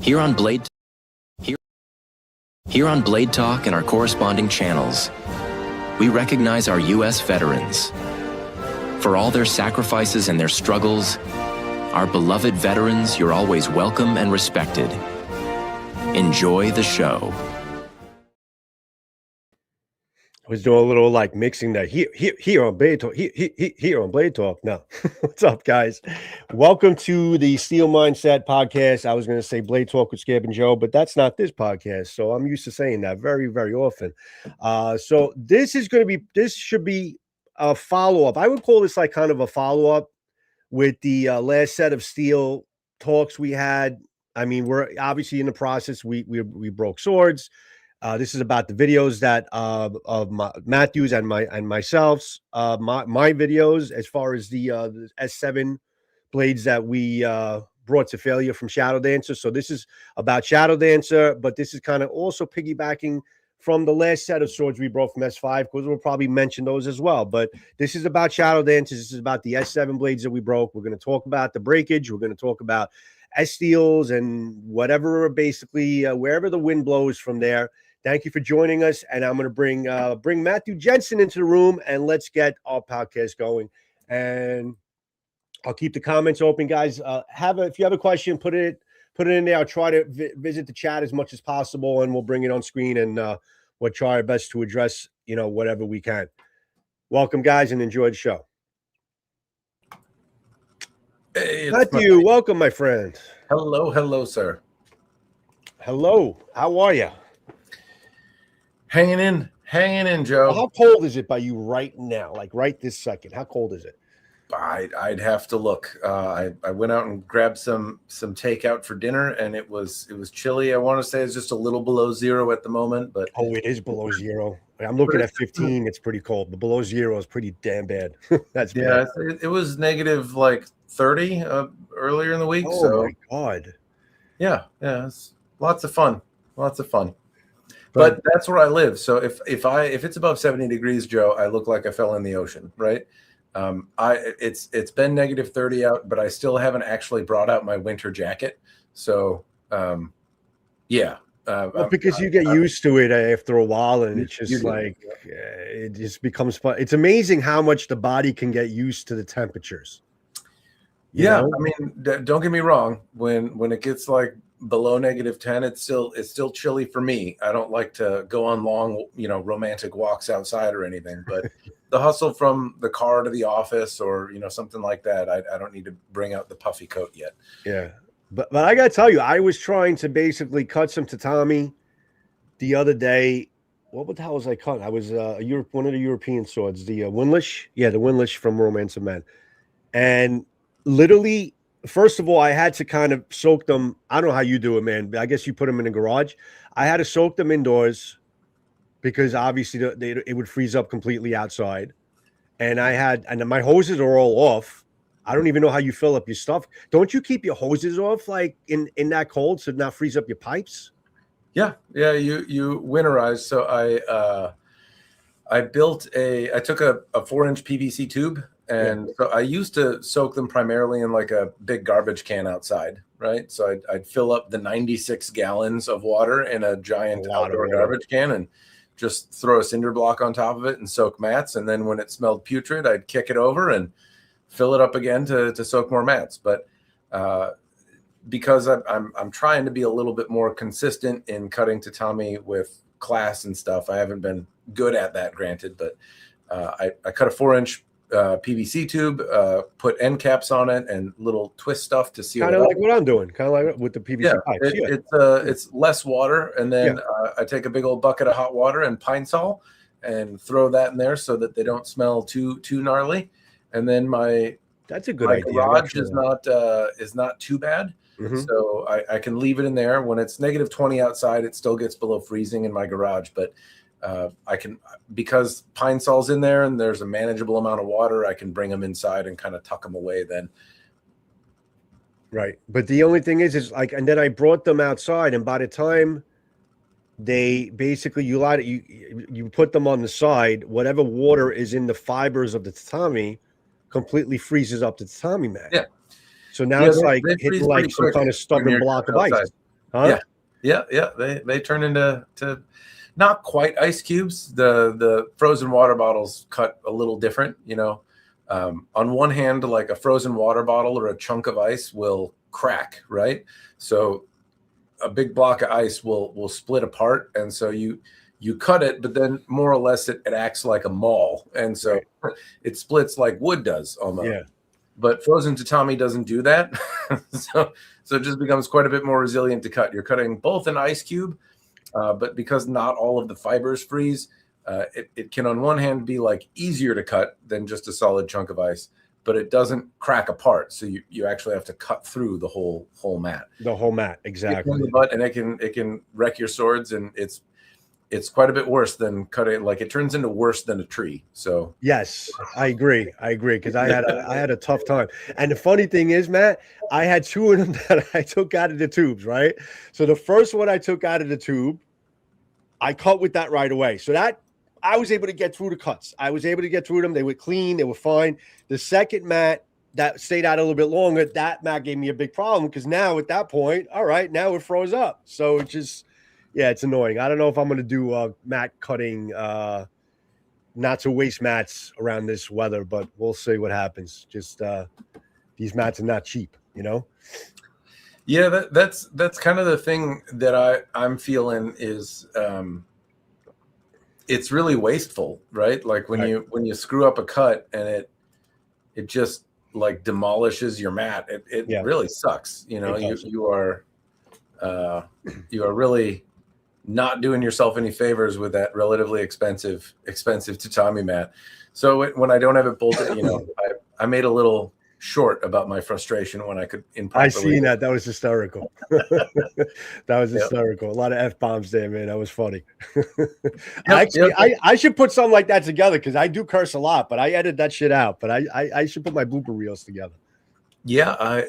Here on Blade Talk and our corresponding channels, we recognize our U.S. veterans. For all their sacrifices and their struggles, our beloved veterans, you're always welcome and respected. Enjoy the show. I was doing a little like mixing that here on Blade Talk, here on Blade Talk. No, what's up, guys? Welcome to the Steel Mindset podcast. I was going to say Blade Talk with Scab and Joe, but that's not this podcast. So I'm used to saying that very, very often. So this should be a follow-up. I would call this like kind of a follow-up with the last set of Steel talks we had. I mean, we're obviously in the process. We broke swords. This is about the videos that of Matthews and myself's my videos as far as the S7 blades that we brought to failure from Shadow Dancer. So this is about Shadow Dancer, but this is kind of also piggybacking from the last set of swords we broke from S5, because we'll probably mention those as well. But this is about Shadow Dancer. This is about the S7 blades that we broke. We're going to talk about the breakage. We're going to talk about S-steels and whatever, basically wherever the wind blows from there. Thank you for joining us, and I'm going to bring Matthew Jensen into the room, and let's get our podcast going. And I'll keep the comments open, guys. If you have a question, put it in there. I'll try to visit the chat as much as possible, and we'll bring it on screen, and we'll try our best to address whatever we can. Welcome, guys, and enjoy the show. Hey, Matthew, welcome, my friend. Hello, sir. Hello. How are you? Hanging in, Joe. How cold is it by you right now? Like right this second? How cold is it? I'd have to look. I went out and grabbed some takeout for dinner, and it was chilly. I want to say it's just a little below zero at the moment, but it is below zero. I'm looking at 15. It's pretty cold, but below zero is pretty damn bad. That's bad. It was negative like 30 earlier in the week. Oh so my god. Yeah, it's lots of fun. But that's where I live. So if it's above 70 degrees, Joe, I look like I fell in the ocean, right? It's been negative 30 out, but I still haven't actually brought out my winter jacket. So because you get used to it after a while, and it's just it just becomes fun. It's amazing how much the body can get used to the temperatures. You know? I mean, don't get me wrong. When it gets like below negative 10, it's still chilly for me. I don't like to go on long, romantic walks outside or anything, but the hustle from the car to the office or, something like that, I don't need to bring out the puffy coat yet. Yeah. But I got to tell you, I was trying to basically cut some tatami the other day. What the hell was I cutting? I was one of the European swords, the Windlash. Yeah, the Windlash from Romance of Men. And literally, first of all, I had to kind of soak them. I don't know how you do it, man. But I guess you put them in the garage. I had to soak them indoors because obviously it would freeze up completely outside. And my hoses are all off. I don't even know how you fill up your stuff. Don't you keep your hoses off like in that cold so not freeze up your pipes? Yeah. You winterize. So I took a 4-inch PVC tube. And so I used to soak them primarily in like a big garbage can outside, right? So I'd fill up the 96 gallons of water in a giant outdoor garbage can and just throw a cinder block on top of it and soak mats. And then when it smelled putrid, I'd kick it over and fill it up again to soak more mats. But because I'm trying to be a little bit more consistent in cutting tatami with class and stuff, I haven't been good at that, granted, but I cut a 4-inch PVC tube, put end caps on it and little twist stuff to seal it. Kind of like what I'm doing, kind of like with the PVC pipes. It's less water, and then I take a big old bucket of hot water and Pine Sol and throw that in there so that they don't smell too gnarly. And then that's a good idea. Garage is not too bad. Mm-hmm. So I can leave it in there. When it's negative 20 outside, it still gets below freezing in my garage, but I can, because Pine Sol's in there and there's a manageable amount of water, I can bring them inside and kind of tuck them away then. Right. But the only thing is like, and then I brought them outside, and by the time they basically, you put them on the side, whatever water is in the fibers of the tatami completely freezes up the tatami mat. Yeah. So now it's like hitting like some kind of stubborn block of ice. Huh? Yeah. They turn into not quite ice cubes. The frozen water bottles cut a little different, you know. On one hand, like a frozen water bottle or a chunk of ice will crack, right? So a big block of ice will split apart, and so you cut it, but then more or less it acts like a maul, and so it splits like wood does almost. Yeah. But frozen tatami doesn't do that, so it just becomes quite a bit more resilient to cut. You're cutting both an ice cube, but because not all of the fibers freeze, it can on one hand be like easier to cut than just a solid chunk of ice, but it doesn't crack apart. So you actually have to cut through the whole mat. The whole mat, exactly. The butt, and it can wreck your swords, and it's quite a bit worse than cutting. Like it turns into worse than a tree. So yes, I agree because I had a tough time. And the funny thing is, Matt, I had two of them that I took out of the tubes, right? So the first one I took out of the tube, I cut with that right away. So that I was able to get through the cuts. I was able to get through them. They were clean. They were fine. The second mat that stayed out a little bit longer, that mat gave me a big problem because now at that point, all right, now it froze up. So it just, yeah, it's annoying. I don't know if I'm going to do mat cutting, not to waste mats around this weather, but we'll see what happens. Just these mats are not cheap, you know? Yeah, that's kind of the thing that I'm feeling is it's really wasteful, right? Like when you screw up a cut and it just like demolishes your mat. It really sucks. You know, you are really not doing yourself any favors with that relatively expensive tatami mat. So when I don't have it bolted, you know, I made a little short about my frustration when I could improperly. I seen that. That was hysterical. That was hysterical. A lot of F-bombs there, man. That was funny. I should put something like that together because I do curse a lot, but I edit that shit out. But I should put my blooper reels together. Yeah, I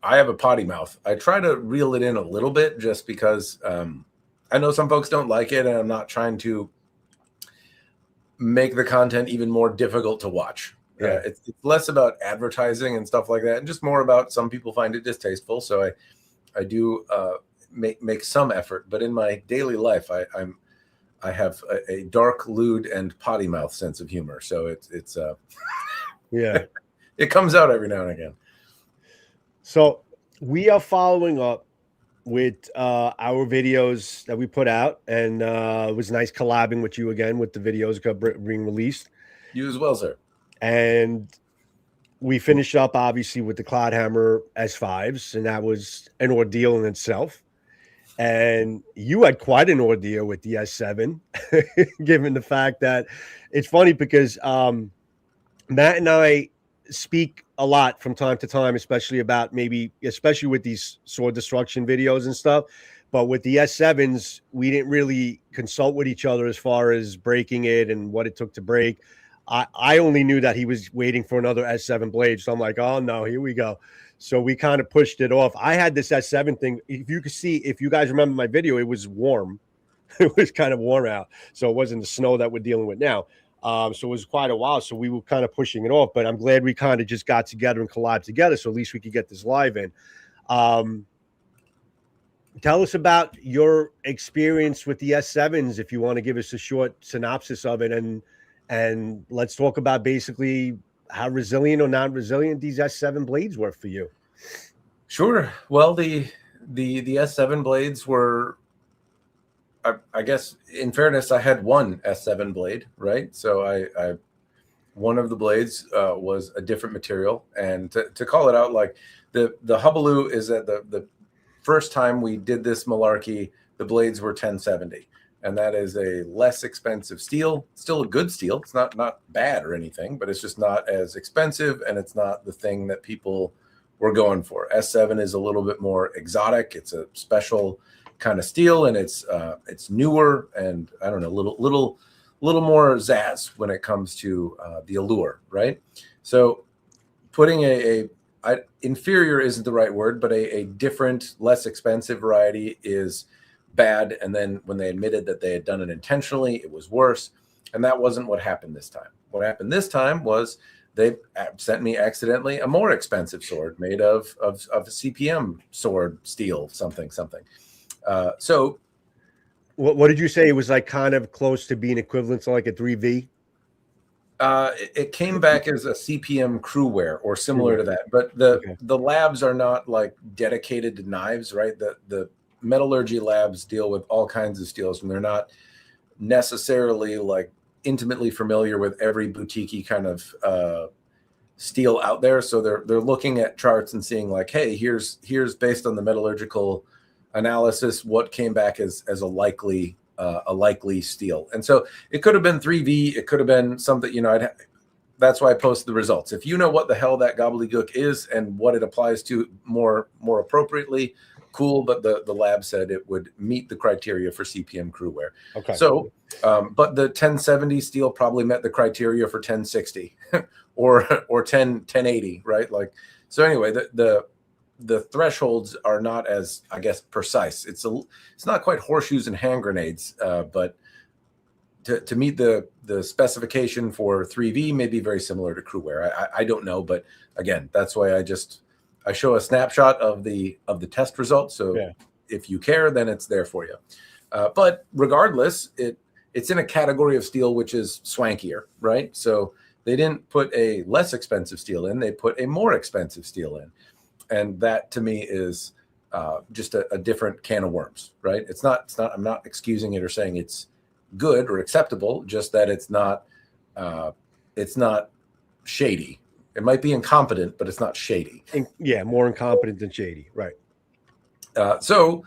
have a potty mouth. I try to reel it in a little bit just because I know some folks don't like it, and I'm not trying to make the content even more difficult to watch. Yeah. It's less about advertising and stuff like that, and just more about some people find it distasteful. So I do make some effort, but in my daily life, I have a dark, lewd, and potty mouth sense of humor. So it's yeah, it comes out every now and again. So we are following up with our videos that we put out, and it was nice collabing with you again with the videos being released. You as well, sir. And we finished up obviously with the Cloudhammer S5s, and that was an ordeal in itself. And you had quite an ordeal with the S7, given the fact that it's funny because Matt and I speak a lot from time to time, especially with these sword destruction videos and stuff. But with the S7s, we didn't really consult with each other as far as breaking it and what it took to break. I only knew that he was waiting for another S7 blade. So I'm like, oh no, here we go. So we kind of pushed it off. I had this S7 thing. If you guys remember my video, it was warm. It was kind of warm out. So it wasn't the snow that we're dealing with now. So it was quite a while. So we were kind of pushing it off, but I'm glad we kind of just got together and collabed together. So at least we could get this live in. Tell us about your experience with the S7s. If you want to give us a short synopsis of it, and let's talk about basically how resilient or non-resilient these S7 blades were for you. Sure. Well, the S7 blades were, I guess, in fairness, I had one S7 blade, right? So I one of the blades was a different material, and to call it out, like the Hubaloo is that the first time we did this malarkey, the blades were 1070, and that is a less expensive steel. Still a good steel. It's not bad or anything, but it's just not as expensive, and it's not the thing that people were going for. S7 is a little bit more exotic. It's a special kind of steel, and it's newer, and I don't know, little more zazz when it comes to the allure, right? So putting inferior isn't the right word, but a different, less expensive variety is bad. And then when they admitted that they had done it intentionally, it was worse. And that wasn't what happened this time. What happened this time was they sent me accidentally a more expensive sword made of a CPM sword steel, something. So What did you say? It was like kind of close to being equivalent to like a 3V? it came back as a CPM crewware or similar Crewware. to that, but the labs are not like dedicated to knives, right? The metallurgy labs deal with all kinds of steels, and they're not necessarily like intimately familiar with every boutique kind of steel out there. So they're looking at charts and seeing like, hey, here's based on the metallurgical analysis what came back as a likely steel. And so it could have been 3V, it could have been something, you know, that's why I post the results. If you know what the hell that gobbledygook is and what it applies to more appropriately, cool. But the lab said it would meet the criteria for CPM crewware. Okay. So, but the 1070 steel probably met the criteria for 1060 or 1080, right? Like, so anyway, the thresholds are not as, I guess, precise. It's not quite horseshoes and hand grenades, but to meet the specification for 3V may be very similar to crewware. I don't know, but again, that's why I show a snapshot of the test results. So if you care, then it's there for you. But regardless, it's in a category of steel which is swankier, right? So they didn't put a less expensive steel in; they put a more expensive steel in. And that to me is just a different can of worms, right? It's not. I'm not excusing it or saying it's good or acceptable. Just that it's not shady. It might be incompetent, but it's not shady. More incompetent than shady, right? So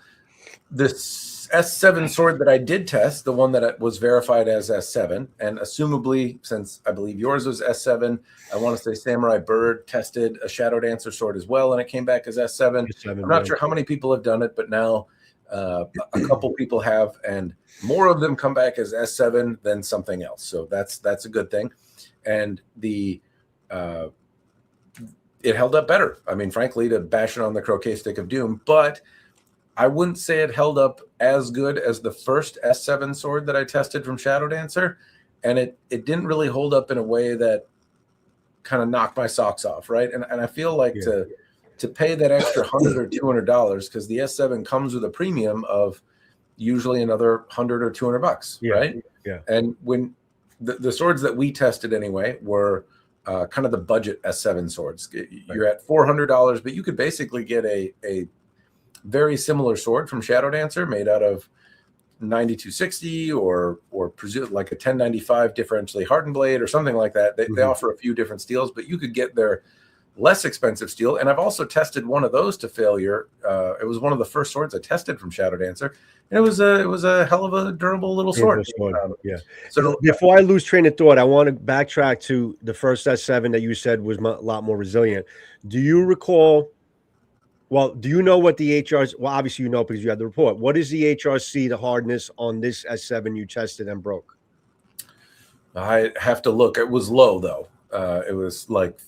this S7 sword that I did test, the one that was verified as S7, and assumably, since I believe yours was S7, I want to say Samurai Bird tested a Shadow Dancer sword as well, and it came back as S7. I'm not sure how many people have done it, but now a couple people have, and more of them come back as S7 than something else. So that's a good thing. And it held up better. I mean, frankly, to bash it on the croquet stick of doom, but I wouldn't say it held up as good as the first S7 sword that I tested from Shadow Dancer. And it didn't really hold up in a way that kind of knocked my socks off, right? And I feel like to pay that extra $100 or $200, because the S7 comes with a premium of usually another $100 or $200, right? Yeah. And when the swords that we tested anyway were kind of the budget S7 swords. You're at $400, but you could basically get a very similar sword from Shadow Dancer made out of 9260 or like a 1095 differentially hardened blade or something like that. They offer a few different steels, but you could get their less expensive steel. And I've also tested one of those to failure. It was one of the first swords I tested from Shadow Dancer. And it was a hell of a durable little sword. So before I lose train of thought, I want to backtrack to the first S7 that you said was a lot more resilient. Do you recall? Well, do you know what the HRC? Well, obviously you know because you had the report. What is the HRC, the hardness on this S7 you tested and broke? I have to look. It was low though. It was like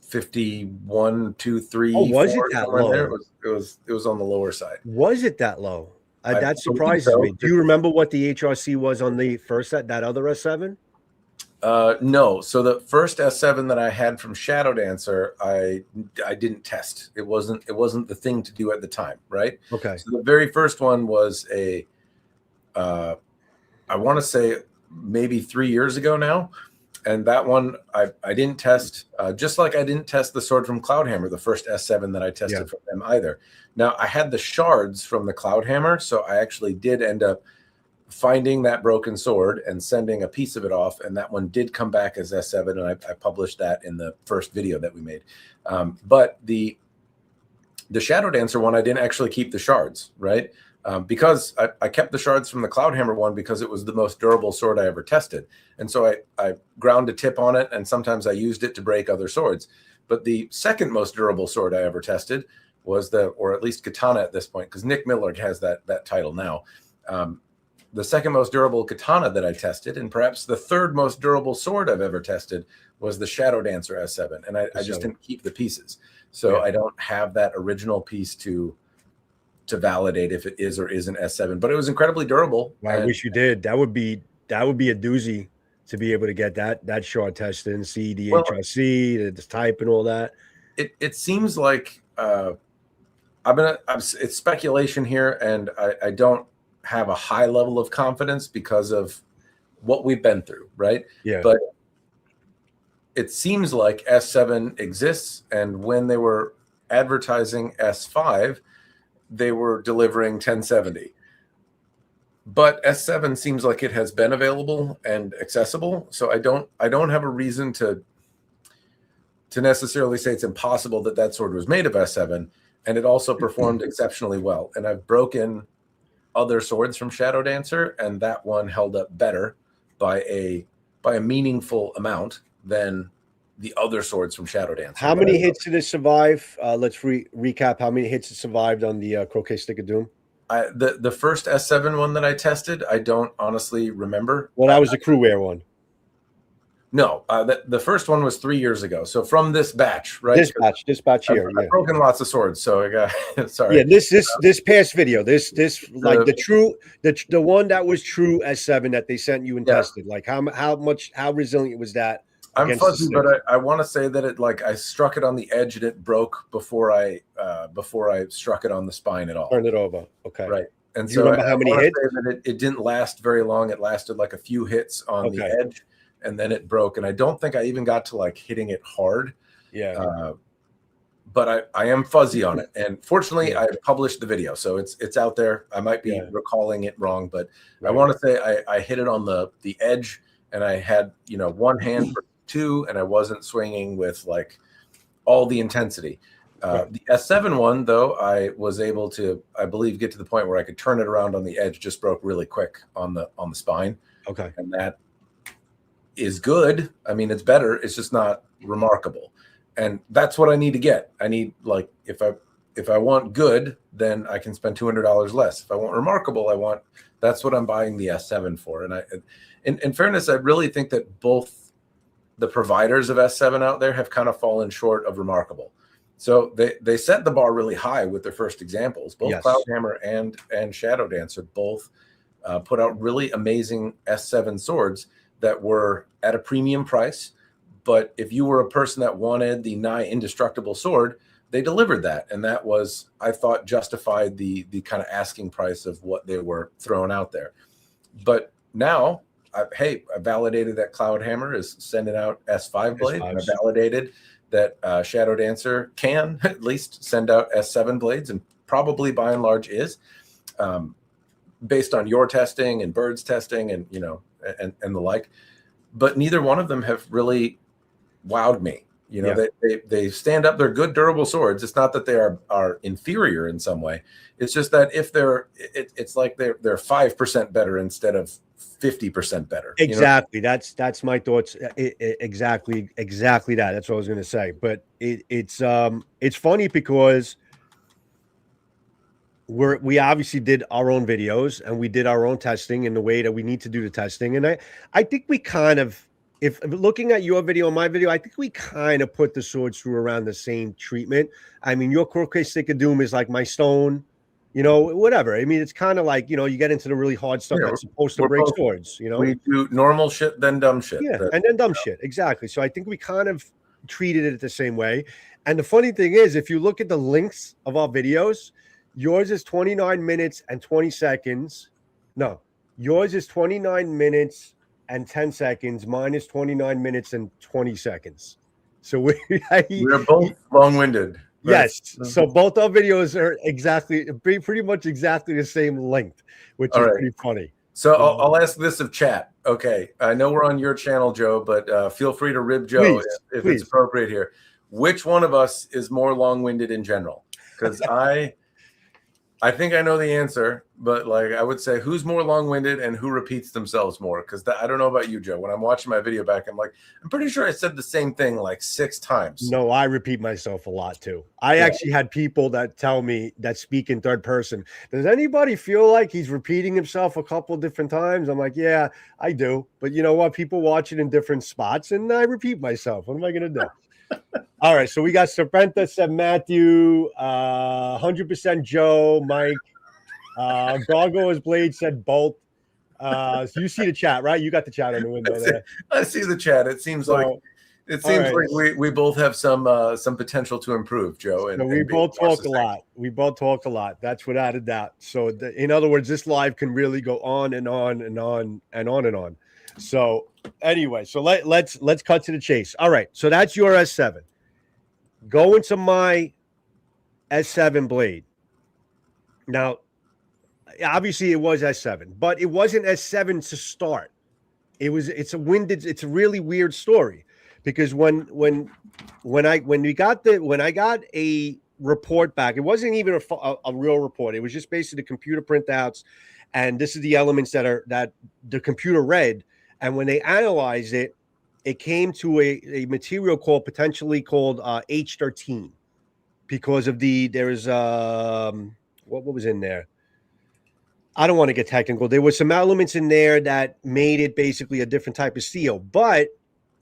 51, 2, 3. Oh, was it that low? It was on the lower side. Was it that low? That surprises me. Do you remember what the HRC was on the first set, that other S7? No. So the first S7 that I had from Shadow Dancer, I didn't test. It wasn't the thing to do at the time, right? Okay. So the very first one was I want to say maybe 3 years ago now. And that one I didn't test, just like I didn't test the sword from Cloudhammer, the first S7 that I tested from them either. Now, I had the shards from the Cloudhammer, so I actually did end up finding that broken sword and sending a piece of it off, and that one did come back as S7, and I published that in the first video that we made. But the Shadow Dancer one, I didn't actually keep the shards, right? Because I kept the shards from the Cloudhammer one because it was the most durable sword I ever tested. And so I ground a tip on it, and sometimes I used it to break other swords. But the second most durable sword I ever tested was or at least katana at this point, because Nick Miller has that title now. The second most durable katana that I tested, and perhaps the third most durable sword I've ever tested, was the Shadow Dancer S7. And I just didn't keep the pieces. So I don't have that original piece to validate if it is or isn't S7, but it was incredibly durable. I wish you did. That would be a doozy to be able to get that shard testing, see the Well, HRC, the type, and all that? It seems like it's speculation here, and I don't have a high level of confidence because of what we've been through, right? Yeah. But it seems like S7 exists, and when they were advertising S5, they were delivering 1070. But S7 seems like it has been available and accessible, so I don't have a reason to necessarily say it's impossible that sword was made of S7, and it also performed exceptionally well. And I've broken other swords from Shadow Dancer, and that one held up better by a meaningful amount than the other swords from Shadow Dancer. How many hits did it survive? Let's recap how many hits it survived on the Croquet Stick of Doom. The first S7 one that I tested, I don't honestly remember. Well, that was the crew wear one. No, the first one was 3 years ago. So from this batch, right? This batch here. I've broken lots of swords, so I got sorry. Yeah, this past video, this like the one that was true S7 that they sent you and tested. Like how resilient was that? I'm fuzzy, but I want to say that I struck it on the edge and it broke before I struck it on the spine at all. Turned it over. Okay. Right. And do you remember how many hits? It didn't last very long. It lasted like a few hits on the edge, and then it broke. And I don't think I even got to like hitting it hard. Yeah. But I am fuzzy on it. And fortunately, I published the video, so it's out there. I might be recalling it wrong, but I want to say I hit it on the edge, and I had one hand for two, and I wasn't swinging with like all the intensity. The S7 one, though, I was able to, I believe, get to the point where I could turn it around on the edge. Just broke really quick on the spine. Okay, and that is good. I mean, it's better. It's just not remarkable, and that's what I need to get. I need like if I want good, then I can spend $200 less. If I want remarkable, that's what I'm buying the S7 for. And in fairness, I really think that both the providers of S7 out there have kind of fallen short of remarkable. So they set the bar really high with their first examples. Both Cloudhammer and Shadow Dancer both put out really amazing S7 swords that were at a premium price. But if you were a person that wanted the nigh indestructible sword, they delivered that. And that was, I thought, justified the kind of asking price of what they were throwing out there. But now, I validated that Cloudhammer is sending out S5 blades. I validated that Shadow Dancer can at least send out S7 blades, and probably by and large is, based on your testing and Bird's testing and and the like. But neither one of them have really wowed me. They stand up. They're good, durable swords. It's not that they are inferior in some way. It's just that if it's like they're 5% better instead of 50% better. Exactly. That's my thoughts. Exactly that. That's what I was going to say. But it's funny because we obviously did our own videos and we did our own testing in the way that we need to do the testing. And I think we kind of, if looking at your video and my video, I think we kind of put the swords through around the same treatment. I mean, your Croquet Stick of Doom is like my stone, whatever. I mean, it's kind of like, you get into the really hard stuff that's supposed to break swords, We do normal shit, then dumb shit. Yeah, and then dumb shit. Exactly. So I think we kind of treated it the same way. And the funny thing is, if you look at the lengths of our videos, yours is 29 minutes and 20 seconds. No, yours is 29 minutes and 10 seconds. Mine is 29 minutes and 20 seconds. So we're both long-winded. Right? Yes. So both our videos are pretty much exactly the same length, which is pretty funny. So I'll ask this of chat. Okay. I know we're on your channel, Joe, but feel free to rib Joe if it's appropriate here. Which one of us is more long-winded in general? Because I think I know the answer, but like I would say, who's more long-winded and who repeats themselves more? Because I don't know about you, Joe. When I'm watching my video back, I'm like, I'm pretty sure I said the same thing like 6 times. No, I repeat myself a lot too. I actually had people that tell me that speak in third person. Does anybody feel like he's repeating himself a couple different times? I'm like, yeah, I do. But you know what? People watch it in different spots, and I repeat myself. What am I going to do? All right, so we got Serpenta said Matthew, 100% Joe, Mike, Gargoyle's Blade said Bolt, So you see the chat, right? You got the chat on the window there. I see the chat. It seems So, like we both have some potential to improve, Joe. And we both talk a lot. We both talk a lot. That's without a doubt. So in other words, this live can really go on and on and on and on and on. So anyway, so let's cut to the chase. All right. So that's your S7. Go into my S7 blade. Now, obviously it was S7, but it wasn't S7 to start. It's a really weird story, because when I got a report back, it wasn't even a real report. It was just basically the computer printouts, and this is the elements that the computer read. And when they analyzed it, it came to a material potentially called H13, because of there's what was in there. I don't want to get technical. There were some elements in there that made it basically a different type of steel. But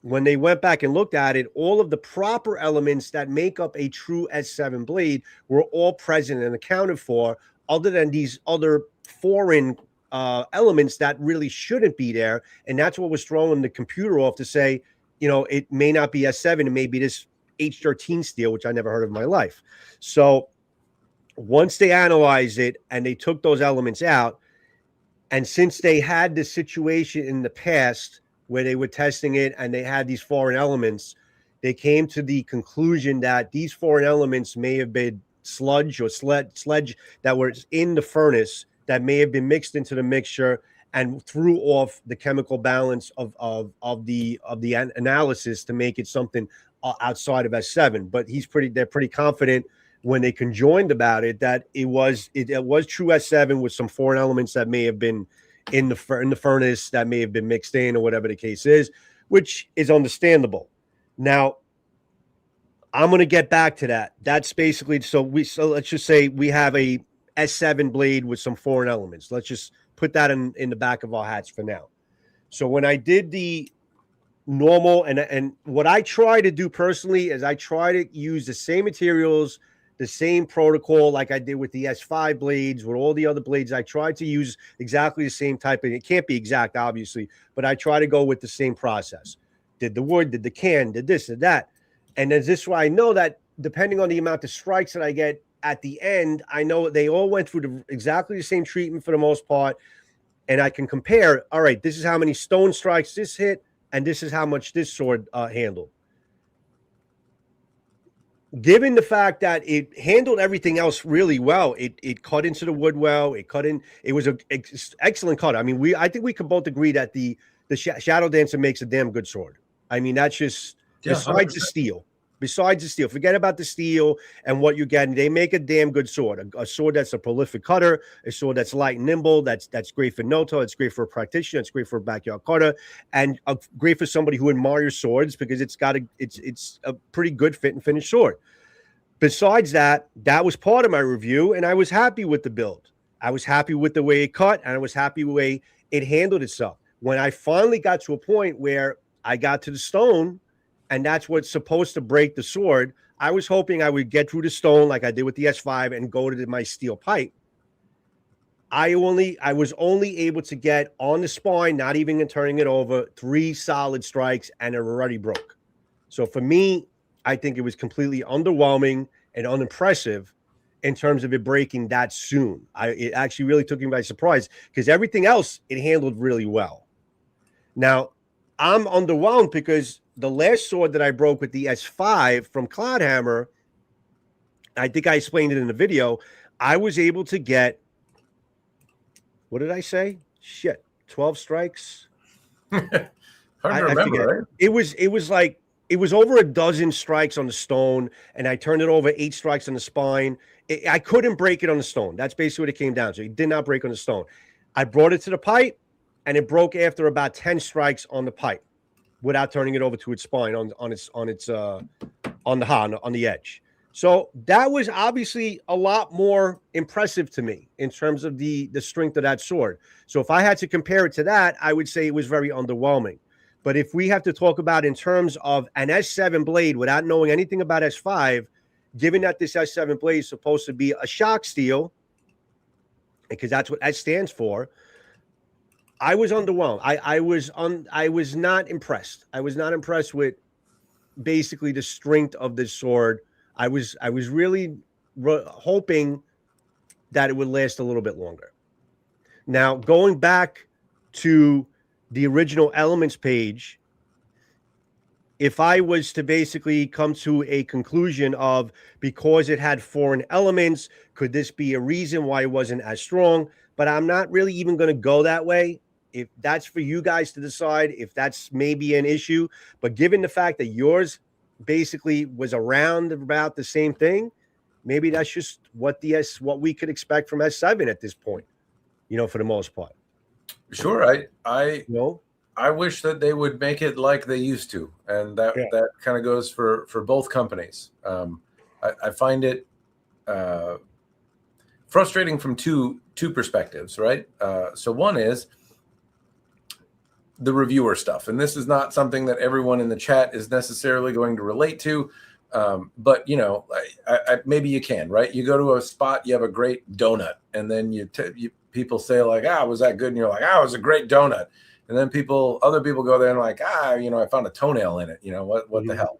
when they went back and looked at it, all of the proper elements that make up a true S7 blade were all present and accounted for, other than these other foreign elements that really shouldn't be there. And that's what was throwing the computer off to say, it may not be S7. It may be this H13 steel, which I never heard of in my life. So once they analyzed it and they took those elements out, and since they had this situation in the past where they were testing it and they had these foreign elements, they came to the conclusion that these foreign elements may have been sludge or sledge that were in the furnace that may have been mixed into the mixture and threw off the chemical balance of the analysis to make it something outside of S7. But they're pretty confident when they conjoined about it that it was true S7 with some foreign elements that may have been in the furnace, that may have been mixed in, or whatever the case is, which is understandable. Now, I'm going to get back to that. That's basically so let's just say we have a S7 blade with some foreign elements. Let's just put that in the back of our hats for now. So when I did the normal, and what I try to do personally is I try to use the same materials, the same protocol like I did with the S5 blades, with all the other blades. I tried to use exactly the same type of, it can't be exact, obviously, but I try to go with the same process. Did the wood, did the can, did this, did that. And then this way I know that depending on the amount of strikes that I get at the end, I know they all went through exactly the same treatment for the most part. And I can compare, all right, this is how many stone strikes this hit, and this is how much this sword handled. Given the fact that it handled everything else really well, it cut into the wood well, it was an excellent cut. I mean, I think we can both agree that the Shadow Dancer makes a damn good sword. I mean, that's just, besides the steel. Forget about the steel and what you're getting. They make a damn good sword. A sword that's a prolific cutter, a sword that's light and nimble, that's great for Noto, it's great for a practitioner, it's great for a backyard cutter, and great for somebody who admires swords, because it's a pretty good fit and finish sword. Besides that was part of my review, and I was happy with the build. I was happy with the way it cut, and I was happy with the way it handled itself. When I finally got to a point where I got to the stone, and that's what's supposed to break the sword, I was hoping I would get through the stone like I did with the S5 and go to my steel pipe. I was only able to get on the spine, not even turning it over, 3 solid strikes, and it already broke. So for me, I think it was completely underwhelming and unimpressive in terms of it breaking that soon. It actually really took me by surprise, because everything else it handled really well. Now, I'm underwhelmed because the last sword that I broke with the S5 from Cloudhammer, I think I explained it in the video, I was able to get, what did I say? 12 strikes? Hard to remember, right? It was over a dozen strikes on the stone, and I turned it over 8 strikes on the spine. I couldn't break it on the stone. That's basically what it came down to. It did not break on the stone. I brought it to the pipe, and it broke after about 10 strikes on the pipe, without turning it over to its spine on the edge. So that was obviously a lot more impressive to me in terms of the strength of that sword. So if I had to compare it to that, I would say it was very underwhelming. But if we have to talk about in terms of an S7 blade without knowing anything about S5, given that this S7 blade is supposed to be a shock steel, because that's what S stands for, I was underwhelmed. I was not impressed. I was not impressed with basically the strength of this sword. I was really hoping that it would last a little bit longer. Now, going back to the original elements page, if I was to basically come to a conclusion of because it had foreign elements, could this be a reason why it wasn't as strong? But I'm not really even going to go that way. If that's for you guys to decide, if that's maybe an issue, but given the fact that yours basically was around about the same thing, maybe that's just what we could expect from S7 at this point, for the most part. Sure. I wish that they would make it like they used to, and that kind of goes for both companies. I find it frustrating from two perspectives, right? So one is the reviewer stuff, and this is not something that everyone in the chat is necessarily going to relate to, but maybe you can, right? You go to a spot, you have a great donut, and then people say like, was that good? And you're like, it was a great donut. And then other people go there and like, I found a toenail in it. What the hell?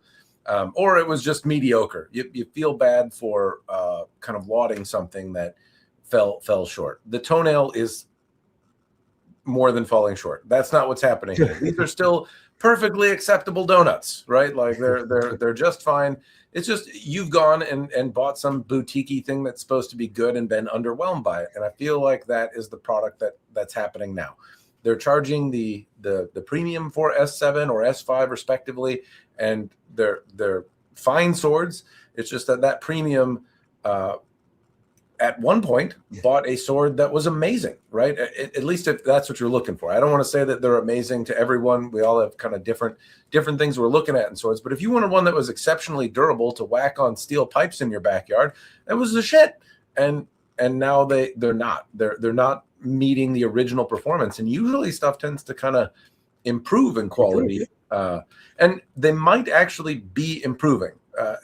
Or it was just mediocre. You feel bad for kind of lauding something that fell short. The toenail is more than falling short. That's not what's happening here. These are still perfectly acceptable donuts, right? Like they're just fine. It's just you've gone and bought some boutique-y thing that's supposed to be good and been underwhelmed by it. And I feel like that is the product that's happening now. They're charging the premium for S7 or S5 respectively, and they're fine swords. It's just that premium at one point bought a sword that was amazing, right? At least if that's what you're looking for. I don't want to say that they're amazing to everyone. We all have kind of different things we're looking at in swords. But if you wanted one that was exceptionally durable to whack on steel pipes in your backyard, that was the shit. And now they're not. They're not meeting the original performance. And usually stuff tends to kind of improve in quality. And they might actually be improving.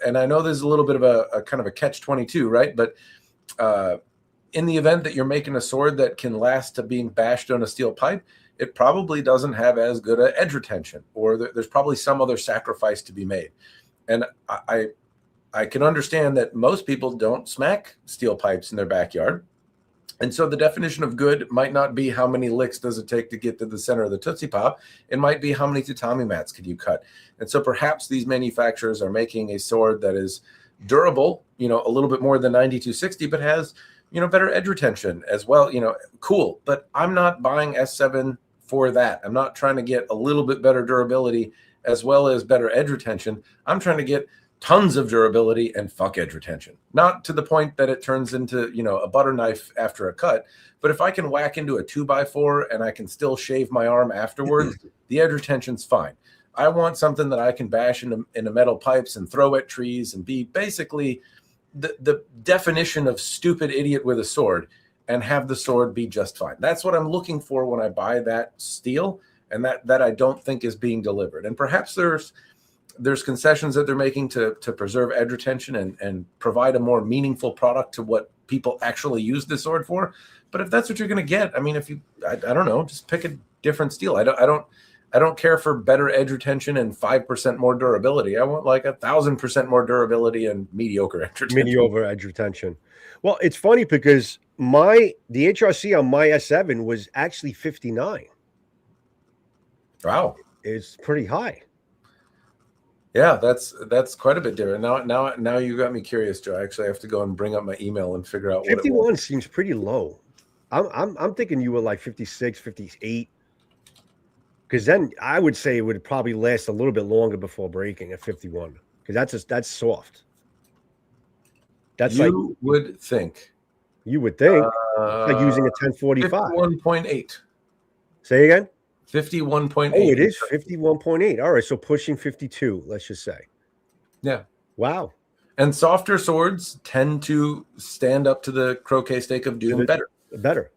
And I know there's a little bit of a kind of a catch-22, right? But in the event that you're making a sword that can last to being bashed on a steel pipe, it probably doesn't have as good an edge retention, or there's probably some other sacrifice to be made. And I can understand that most people don't smack steel pipes in their backyard. And so the definition of good might not be how many licks does it take to get to the center of the Tootsie Pop. It might be how many tatami mats could you cut. And so perhaps these manufacturers are making a sword that is durable, a little bit more than 9260, but has, better edge retention as well. Cool. But I'm not buying S7 for that. I'm not trying to get a little bit better durability as well as better edge retention. I'm trying to get tons of durability and fuck edge retention. Not to the point that it turns into, a butter knife after a cut. But if I can whack into a 2x4 and I can still shave my arm afterwards, the edge retention's fine. I want something that I can bash into metal pipes and throw at trees and be basically the definition of stupid idiot with a sword, and have the sword be just fine. That's what I'm looking for when I buy that steel, and that I don't think is being delivered. And perhaps there's concessions that they're making to preserve edge retention and provide a more meaningful product to what people actually use the sword for. But if that's what you're going to get, I mean, I don't know, just pick a different steel. I don't care for better edge retention and 5% more durability. I want like 1,000% more durability and mediocre edge retention. Mediocre edge retention. Well, it's funny because the HRC on my S7 was actually 59. Wow, it's pretty high. Yeah, that's quite a bit different. Now you got me curious, Joe. I actually have to go and bring up my email and figure out 51 what it was. Seems pretty low. I'm thinking you were like 56, 58. Because then I would say it would probably last a little bit longer before breaking at 51. Because that's soft. That's you would think. You would think. Like using a 1045. 51.8. Say again? 51.8. Oh, it is 51.8. All right, so pushing 52, let's just say. Yeah. Wow. And softer swords tend to stand up to the croquet stake of doom better. Better.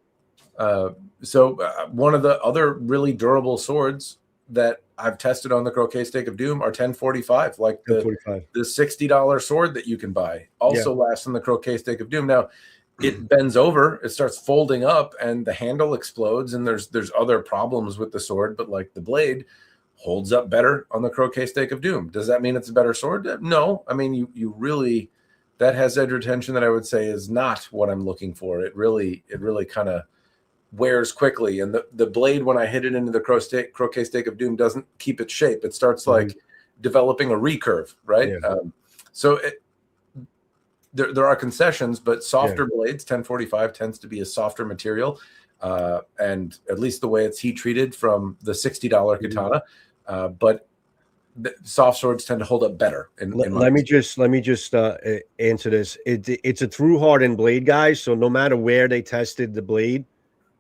So one of the other really durable swords that I've tested on the croquet stake of doom are 1045, like the $60 sword that you can buy also lasts on the croquet stake of doom. Now, it bends over, it starts folding up, and the handle explodes, and there's other problems with the sword, but like the blade holds up better on the Croquet Stake of Doom. Does that mean it's a better sword? No. I mean, you really, that has edge retention that I would say is not what I'm looking for. It really kind of wears quickly, and the blade, when I hit it into the Croquet Stake of Doom, doesn't keep its shape. It starts like developing a recurve, right? So there are concessions, but softer blades, 1045 tends to be a softer material, and at least the way it's heat treated from the $60 katana. But soft swords tend to hold up better. Let me just answer this. It's a through hardened blade, guys. So no matter where they tested the blade,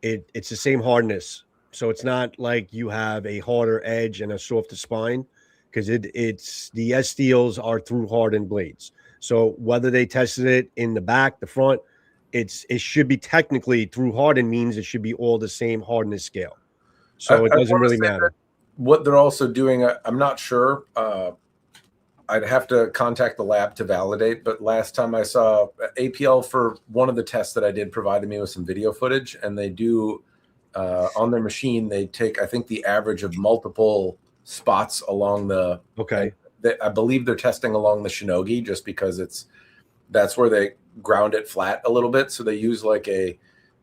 it's the same hardness. So it's not like you have a harder edge and a softer spine, because it's the S steels are through hardened blades. So whether they tested it in the back, the front, it should be technically through hardened, means it should be all the same hardness scale. So it doesn't really matter. What they're also doing, I'm not sure. I'd have to contact the lab to validate, but last time I saw APL for one of the tests that I did provided me with some video footage, and they do on their machine, they take, I think, the average of multiple spots along the, I believe they're testing along the shinogi, just because that's where they ground it flat a little bit. So they use like a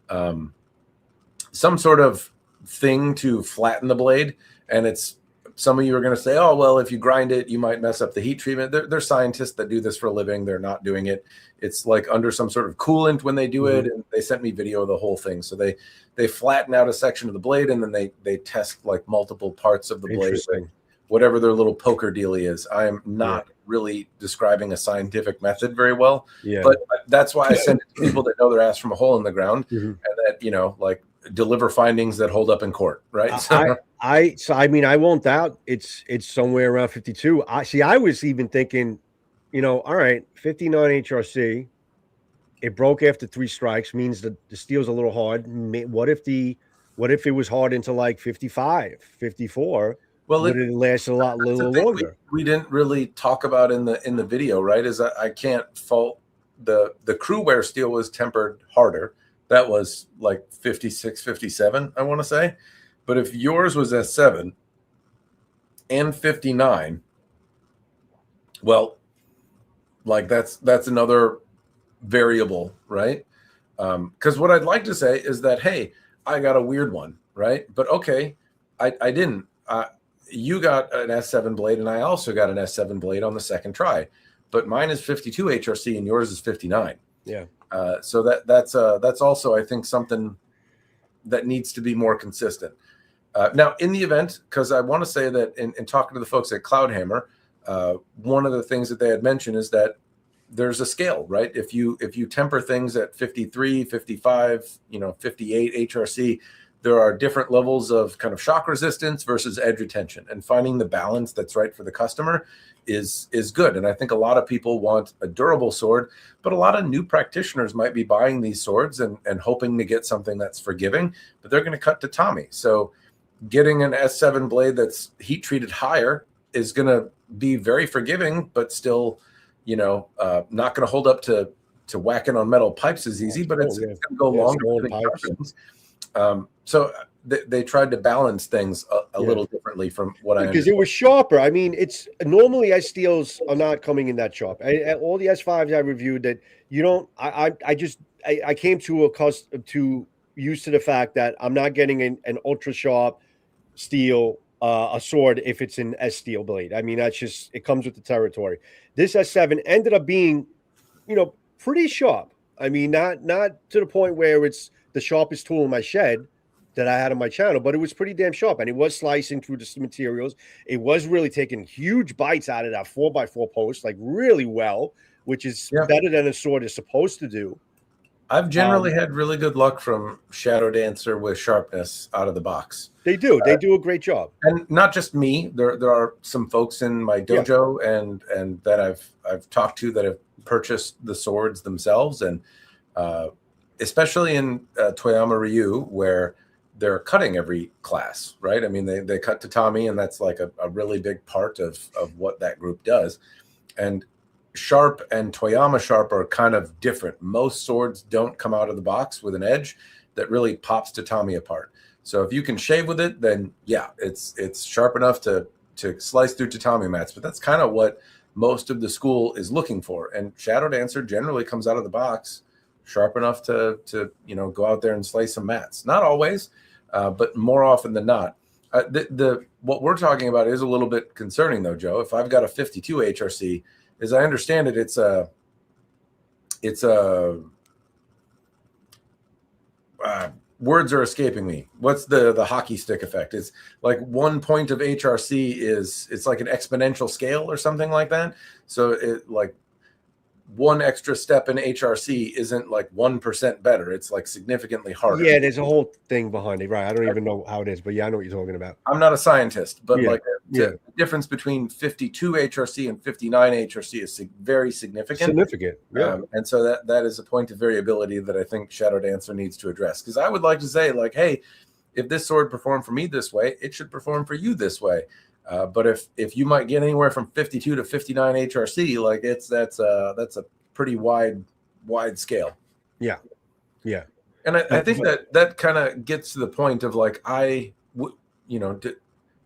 some sort of thing to flatten the blade. And it's, some of you are going to say, oh, well, if you grind it, you might mess up the heat treatment. They're scientists that do this for a living. They're not doing it. It's like under some sort of coolant when they do it. And they sent me video of the whole thing. So they flatten out a section of the blade, and then they test like multiple parts of the blade, whatever their little poker dealie is. I am not really describing a scientific method very well, but that's why I send it to people that know their ass from a hole in the ground, and that, you know, like, deliver findings that hold up in court, right? So I mean, I won't doubt it's somewhere around 52. I was even thinking, you know, all right, 59 HRC, it broke after 3 strikes, means that the steel's a little hard. What if it was hard into like 55, 54? Well, would it last a little longer? We didn't really talk about in the video, right? Is I can't fault the crew wear steel was tempered harder. That was like 56, 57, I want to say. But if yours was S7 and 59, well, like that's another variable, right? Because what I'd like to say is that, hey, I got a weird one, right? But okay, I didn't. You got an S7 blade, and I also got an S7 blade on the second try. But mine is 52 HRC, and yours is 59. Yeah. So that's also, I think, something that needs to be more consistent. Now, in the event, because I want to say that in talking to the folks at Cloudhammer, one of the things that they had mentioned is that there's a scale, right? If you temper things at 53, 55, 58 HRC, there are different levels of kind of shock resistance versus edge retention, and finding the balance that's right for the customer is good. And I think a lot of people want a durable sword, but a lot of new practitioners might be buying these swords and hoping to get something that's forgiving, but they're going to cut tatami. So getting an S7 blade that's heat treated higher is going to be very forgiving, but still, not going to hold up to whacking on metal pipes as easy, but it's going to go longer. So they tried to balance things a little differently from what I understand. Because it was sharper. I mean, it's normally S steels are not coming in that sharp. All the S5s I reviewed, that you don't. I came to used to the fact that I'm not getting an ultra sharp steel a sword if it's an S steel blade. I mean, that's just, it comes with the territory. This S7 ended up being, pretty sharp. I mean, not to the point where it's the sharpest tool in my shed that I had on my channel, but it was pretty damn sharp, and it was slicing through the materials. It was really taking huge bites out of that 4x4 post, like really well, which is better than a sword is supposed to do. I've generally had really good luck from Shadow Dancer with sharpness out of the box. They do. They do a great job. And not just me. There are some folks in my dojo and that I've talked to that have purchased the swords themselves, and especially in Toyama Ryu, where they're cutting every class, right? I mean, they cut tatami, and that's like a really big part of what that group does. And Sharp and Toyama Sharp are kind of different. Most swords don't come out of the box with an edge that really pops tatami apart. So if you can shave with it, then yeah, it's sharp enough to slice through tatami mats. But that's kind of what most of the school is looking for. And Shadow Dancer generally comes out of the box sharp enough to go out there and slice some mats. Not always, but more often than not. What we're talking about is a little bit concerning though, Joe. If I've got a 52 HRC, as I understand it, it's a words are escaping me. What's the hockey stick effect? It's like 1 point of HRC it's like an exponential scale or something like that. So it like one extra step in HRC isn't like 1% better. It's like significantly harder. Yeah, there's a whole thing behind it, right? I don't even know how it is, but yeah, I know what you're talking about. I'm not a scientist, but the difference between 52 HRC and 59 HRC is very significant. Significant, yeah. And so that is a point of variability that I think Shadow Dancer needs to address. Because I would like to say, like, hey, if this sword performed for me this way, it should perform for you this way. But if you might get anywhere from 52 to 59 HRC, like that's a pretty wide scale. Yeah. And I think that kind of gets to the point of like,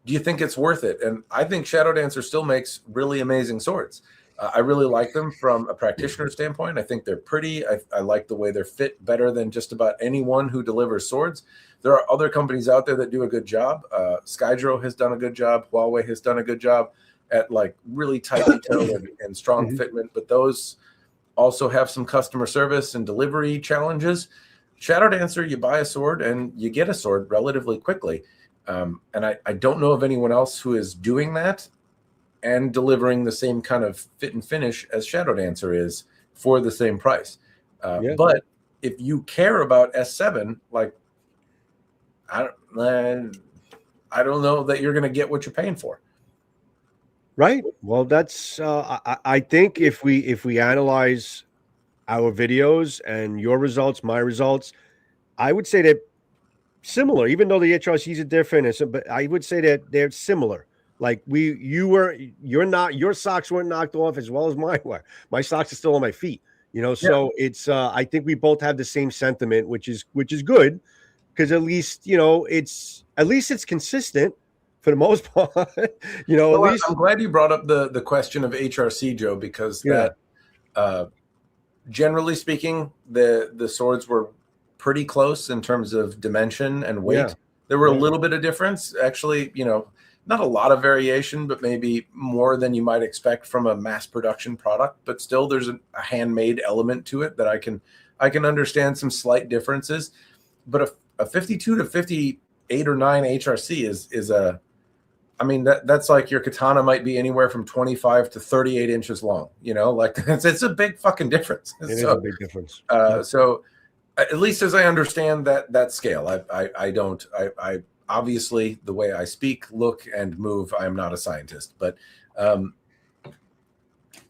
do you think it's worth it? And I think Shadow Dancer still makes really amazing swords. I really like them from a practitioner standpoint. I think they're pretty. I like the way they're fit better than just about anyone who delivers swords. There are other companies out there that do a good job. Skydro has done a good job. Huawei has done a good job at like really tight detail and strong fitment. But those also have some customer service and delivery challenges. Shadow Dancer, you buy a sword and you get a sword relatively quickly. And I don't know of anyone else who is doing that and delivering the same kind of fit and finish as Shadow Dancer is for the same price. But if you care about S7, like, I don't know that you're going to get what you're paying for. Right. Well, that's I think if we analyze our videos and your results, my results, I would say that similar, even though the HRCs are different, but I would say that they're similar. Like your socks weren't knocked off as well as mine were. My socks are still on my feet, so it's I think we both have the same sentiment, which is good, because at least it's consistent for the most part. Well, at least I'm glad you brought up the question of HRC, Joe, because that generally speaking, the swords were pretty close in terms of dimension and weight. Yeah. There were a little bit of difference, actually, not a lot of variation, but maybe more than you might expect from a mass production product. But still, there's a handmade element to it that I can understand some slight differences. But a 52 to 58 or 9 HRC that's like your katana might be anywhere from 25 to 38 inches long. Like it's a big fucking difference. It is a big difference. So at least as I understand that scale, I obviously the way I speak, look, and move, I am not a scientist, but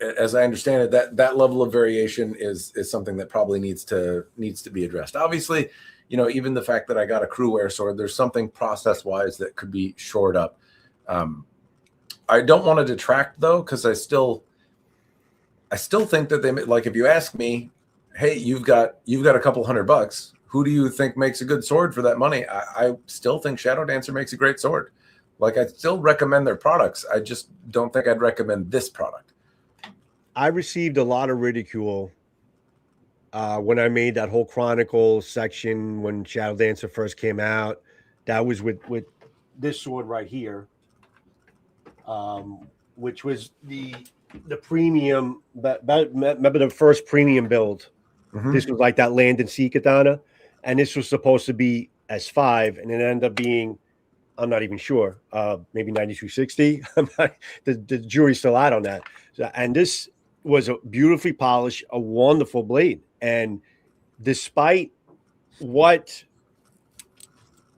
as I understand it, that level of variation is something that probably needs to be addressed. Obviously, even the fact that I got a crew wear sword, there's something process wise that could be shored up. I don't want to detract though, because I still think that they, like, if you ask me, hey, you've got a couple $100, who do you think makes a good sword for that money? I still think Shadow Dancer makes a great sword. Like, I still recommend their products. I just don't think I'd recommend this product. I received a lot of ridicule when I made that whole Chronicle section when Shadow Dancer first came out. That was with this sword right here, which was the premium. But remember the first premium build? Mm-hmm. This was like that land and sea katana. And this was supposed to be S5, and it ended up being, I'm not even sure, maybe 9360. The jury's still out on that. So, and this was a beautifully polished, a wonderful blade. And despite what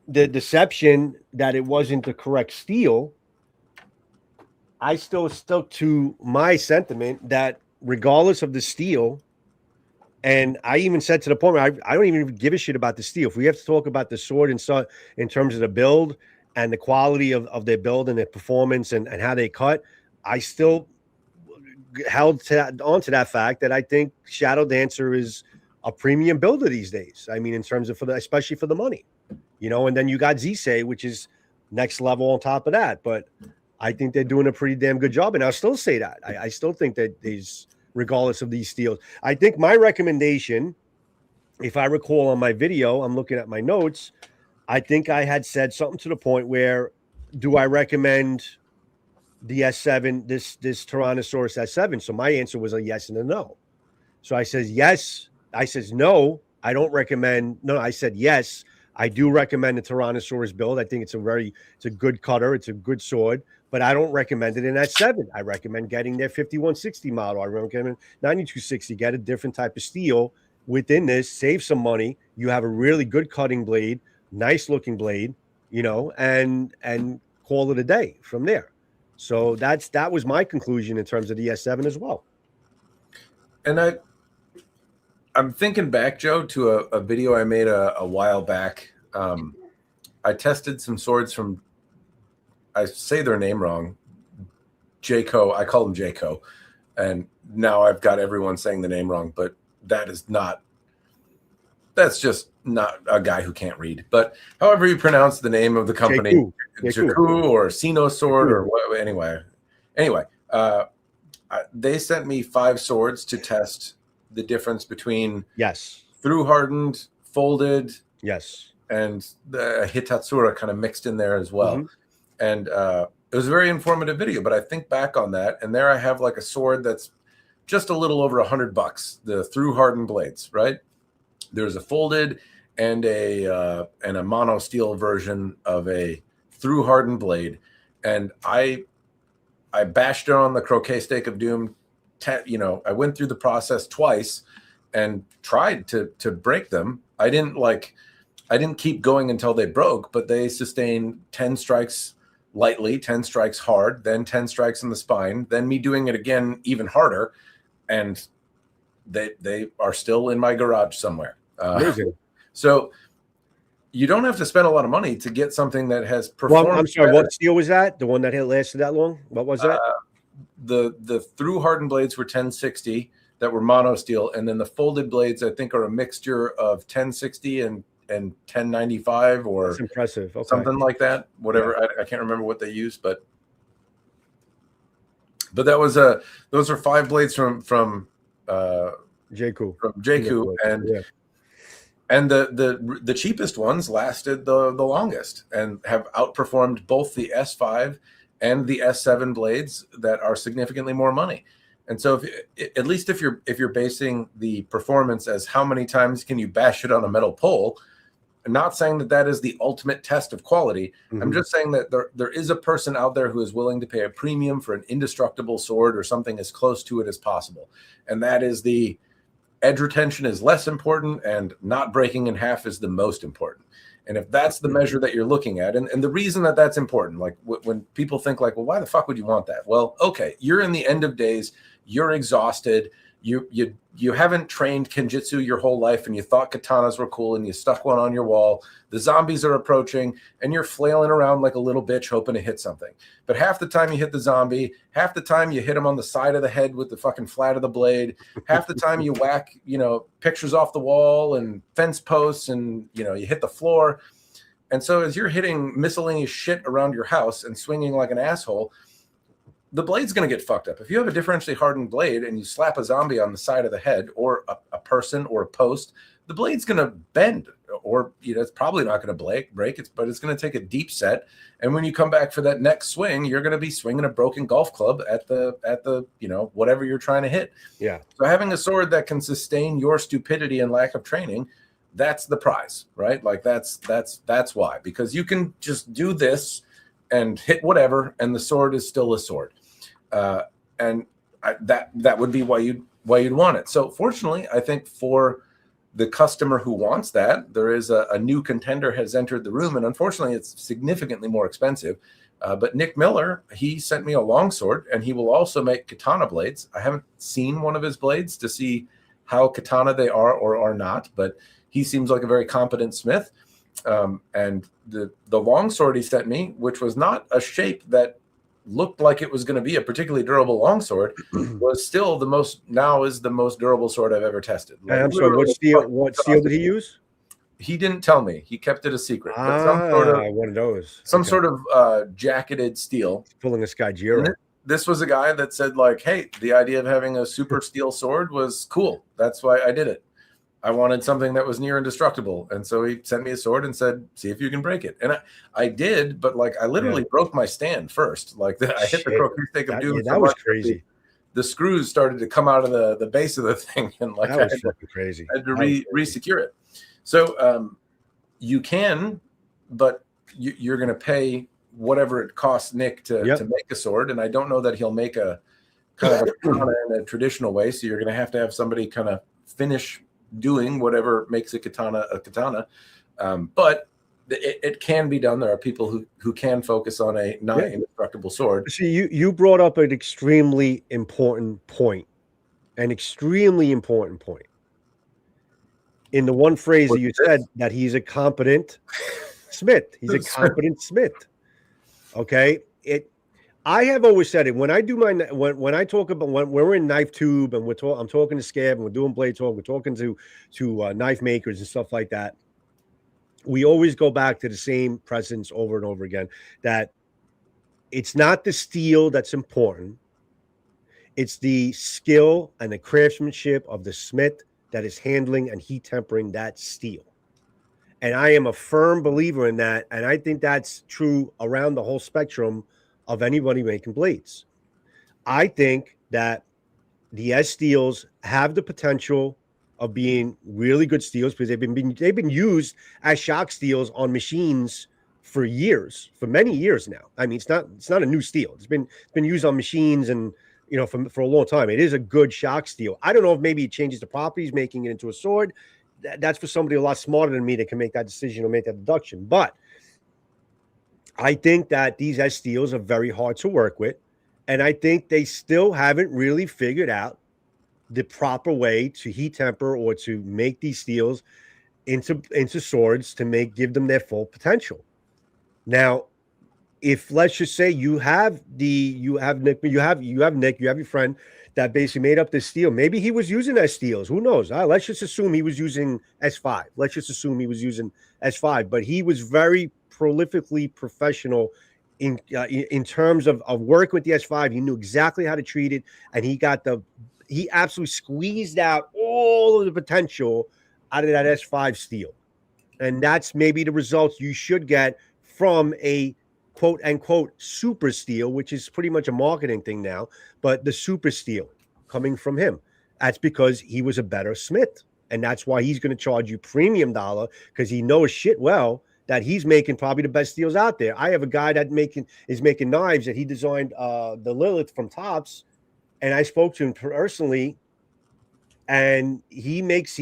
the deception that it wasn't the correct steel, I still stuck to my sentiment that regardless of the steel, and I even said to the point where I don't even give a shit about the steel. If we have to talk about the sword in terms of the build and the quality of their build and their performance and how they cut, I still held onto that fact that I think Shadow Dancer is a premium builder these days. I mean, in terms of especially for the money, and then you got Zisei, which is next level on top of that. But I think they're doing a pretty damn good job. And I'll still say that. I still think that these, regardless of these steals, I think my recommendation, if I recall on my video, I'm looking at my notes, I think I had said something to the point where, do I recommend the S7, this Tyrannosaurus S7? So my answer was a yes and a no. So I says yes. I says no, I don't recommend. No, I said yes, I do recommend the Tyrannosaurus build. I think it's a good cutter. It's a good sword, but I don't recommend it in S7. I recommend getting their 5160 model. I recommend 9260. Get a different type of steel within this. Save some money. You have a really good cutting blade, nice looking blade, and call it a day from there. So that was my conclusion in terms of the S7 as well. And I'm thinking back, Joe, to a video I made a while back. I tested some swords from, I say their name wrong, Jayco. I call him Jayco. And now I've got everyone saying the name wrong, but that's just not a guy who can't read. But however you pronounce the name of the company, Jayco or Sino Sword or what, anyway, they sent me 5 swords to test the difference between through hardened, folded, and the Hitatsura kind of mixed in there as well. And it was a very informative video, but I think back on that, and there I have like a sword that's just a little over $100, the through hardened blades, right? There's a folded and a mono steel version of a through hardened blade, and I bashed it on the croquet stake of doom. I went through the process twice and tried to break them. I didn't keep going until they broke, but they sustained 10 strikes lightly, 10 strikes hard, then 10 strikes in the spine, then me doing it again even harder, and they are still in my garage somewhere. Amazing. So you don't have to spend a lot of money to get something that has performed. Well, I'm sorry, better. What steel was that? The one that had lasted that long? What was that? The through hardened blades were 1060 that were mono steel, and then the folded blades I think are a mixture of 1060 and 1095 or that's impressive. Okay. Something like that. Whatever, yeah. I can't remember what they used, but that was those are 5 blades from Jayco. From Jayco, and the cheapest ones lasted the longest and have outperformed both the S5 and the S7 blades that are significantly more money. And so at least if you're basing the performance as how many times can you bash it on a metal pole, I'm not saying that is the ultimate test of quality. I'm just saying that there is a person out there who is willing to pay a premium for an indestructible sword or something as close to it as possible. And that is the edge retention is less important and not breaking in half is the most important. And if that's the measure that you're looking at, and the reason that that's important, like when people think like, well, why the fuck would you want that? Well, okay, you're in the end of days, you're exhausted, you haven't trained Kenjutsu your whole life and you thought katanas were cool and you stuck one on your wall. The zombies are approaching and you're flailing around like a little bitch hoping to hit something. But half the time you hit the zombie, half the time you hit him on the side of the head with the fucking flat of the blade, half the time you whack, pictures off the wall and fence posts and, you hit the floor. And so as you're hitting miscellaneous shit around your house and swinging like an asshole, the blade's going to get fucked up. If you have a differentially hardened blade and you slap a zombie on the side of the head or a person or a post, the blade's going to bend or, it's probably not going to break, but it's going to take a deep set. And when you come back for that next swing, you're going to be swinging a broken golf club at the whatever you're trying to hit. Yeah. So having a sword that can sustain your stupidity and lack of training, that's the prize, right? Like that's why, because you can just do this and hit whatever, and the sword is still a sword. And that would be why you'd want it. So fortunately, I think for the customer who wants that, there is a new contender has entered the room, and unfortunately, it's significantly more expensive. But Nick Miller, he sent me a longsword, and he will also make katana blades. I haven't seen one of his blades to see how katana they are or are not, but he seems like a very competent smith. And the longsword he sent me, which was not a shape that looked like it was going to be a particularly durable longsword was still the most durable sword I've ever tested. And I'm sorry, what steel did he use? He didn't tell me. He kept it a secret. But One of those. Sort of jacketed steel. Pulling this guy Jiro. This was a guy that said, like, hey, the idea of having a super steel sword was cool. That's why I did it. I wanted something that was near indestructible. And so he sent me a sword and said, see if you can break it. And I did, but like I literally broke my stand first. Like I hit the croquet stick of doom. That was crazy. The screws started to come out of the base of the thing. And like that was fucking crazy. I had to re-secure it. So you can, but you're going to pay whatever it costs Nick to make a sword. And I don't know that he'll make a kind of a katana in a traditional way. So you're going to have somebody kind of finish doing whatever makes a katana. But it can be done. There are people who can focus on a non-indestructible sword. See, you brought up an extremely important point. In the one phrase that you said, that he's a competent smith. He's a competent smith. Okay. I have always said it when I do when I talk about when we're in Knife Tube and I'm talking to Scab and we're doing Blade Talk, we're talking to knife makers and stuff like that. We always go back to the same presence over and over again, that it's not the steel that's important. It's the skill and the craftsmanship of the smith that is handling and heat tempering that steel. And I am a firm believer in that. And I think that's true around the whole spectrum of anybody making blades. I think that the S steels have the potential of being really good steels because they've been used as shock steels on machines for many years now. I mean, it's not a new steel. It's been used on machines and for a long time. It is a good shock steel. I don't know if maybe it changes the properties, making it into a sword. That's for somebody a lot smarter than me that can make that decision or make that deduction. But I think that these S steels are very hard to work with. And I think they still haven't really figured out the proper way to heat temper or to make these steels into swords to give them their full potential. Now, if let's just say you have Nick, you have your friend that basically made up this steel. Maybe he was using S steels. Who knows? Let's just assume he was using S5. Let's just assume he was using S5, but he was very prolifically professional in terms of working with the S5. He knew exactly how to treat it, and he absolutely squeezed out all of the potential out of that S5 steel. And that's maybe the results you should get from a quote unquote super steel, which is pretty much a marketing thing now, but the super steel coming from him. That's because he was a better smith. And that's why he's going to charge you premium dollar, because he knows shit well that he's making probably the best steels out there. I have a guy that is making knives that he designed the Lilith from Tops. And I spoke to him personally, and he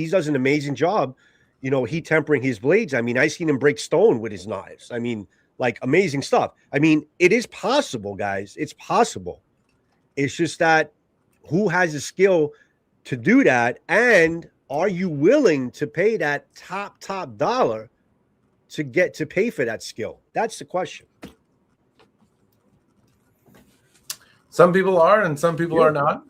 does an amazing job, heat tempering his blades. I mean, I seen him break stone with his knives. I mean, like amazing stuff. I mean, it is possible, guys. It's possible. It's just that who has the skill to do that? And are you willing to pay that top dollar to pay for that skill? That's the question. Some people are, and some people are not.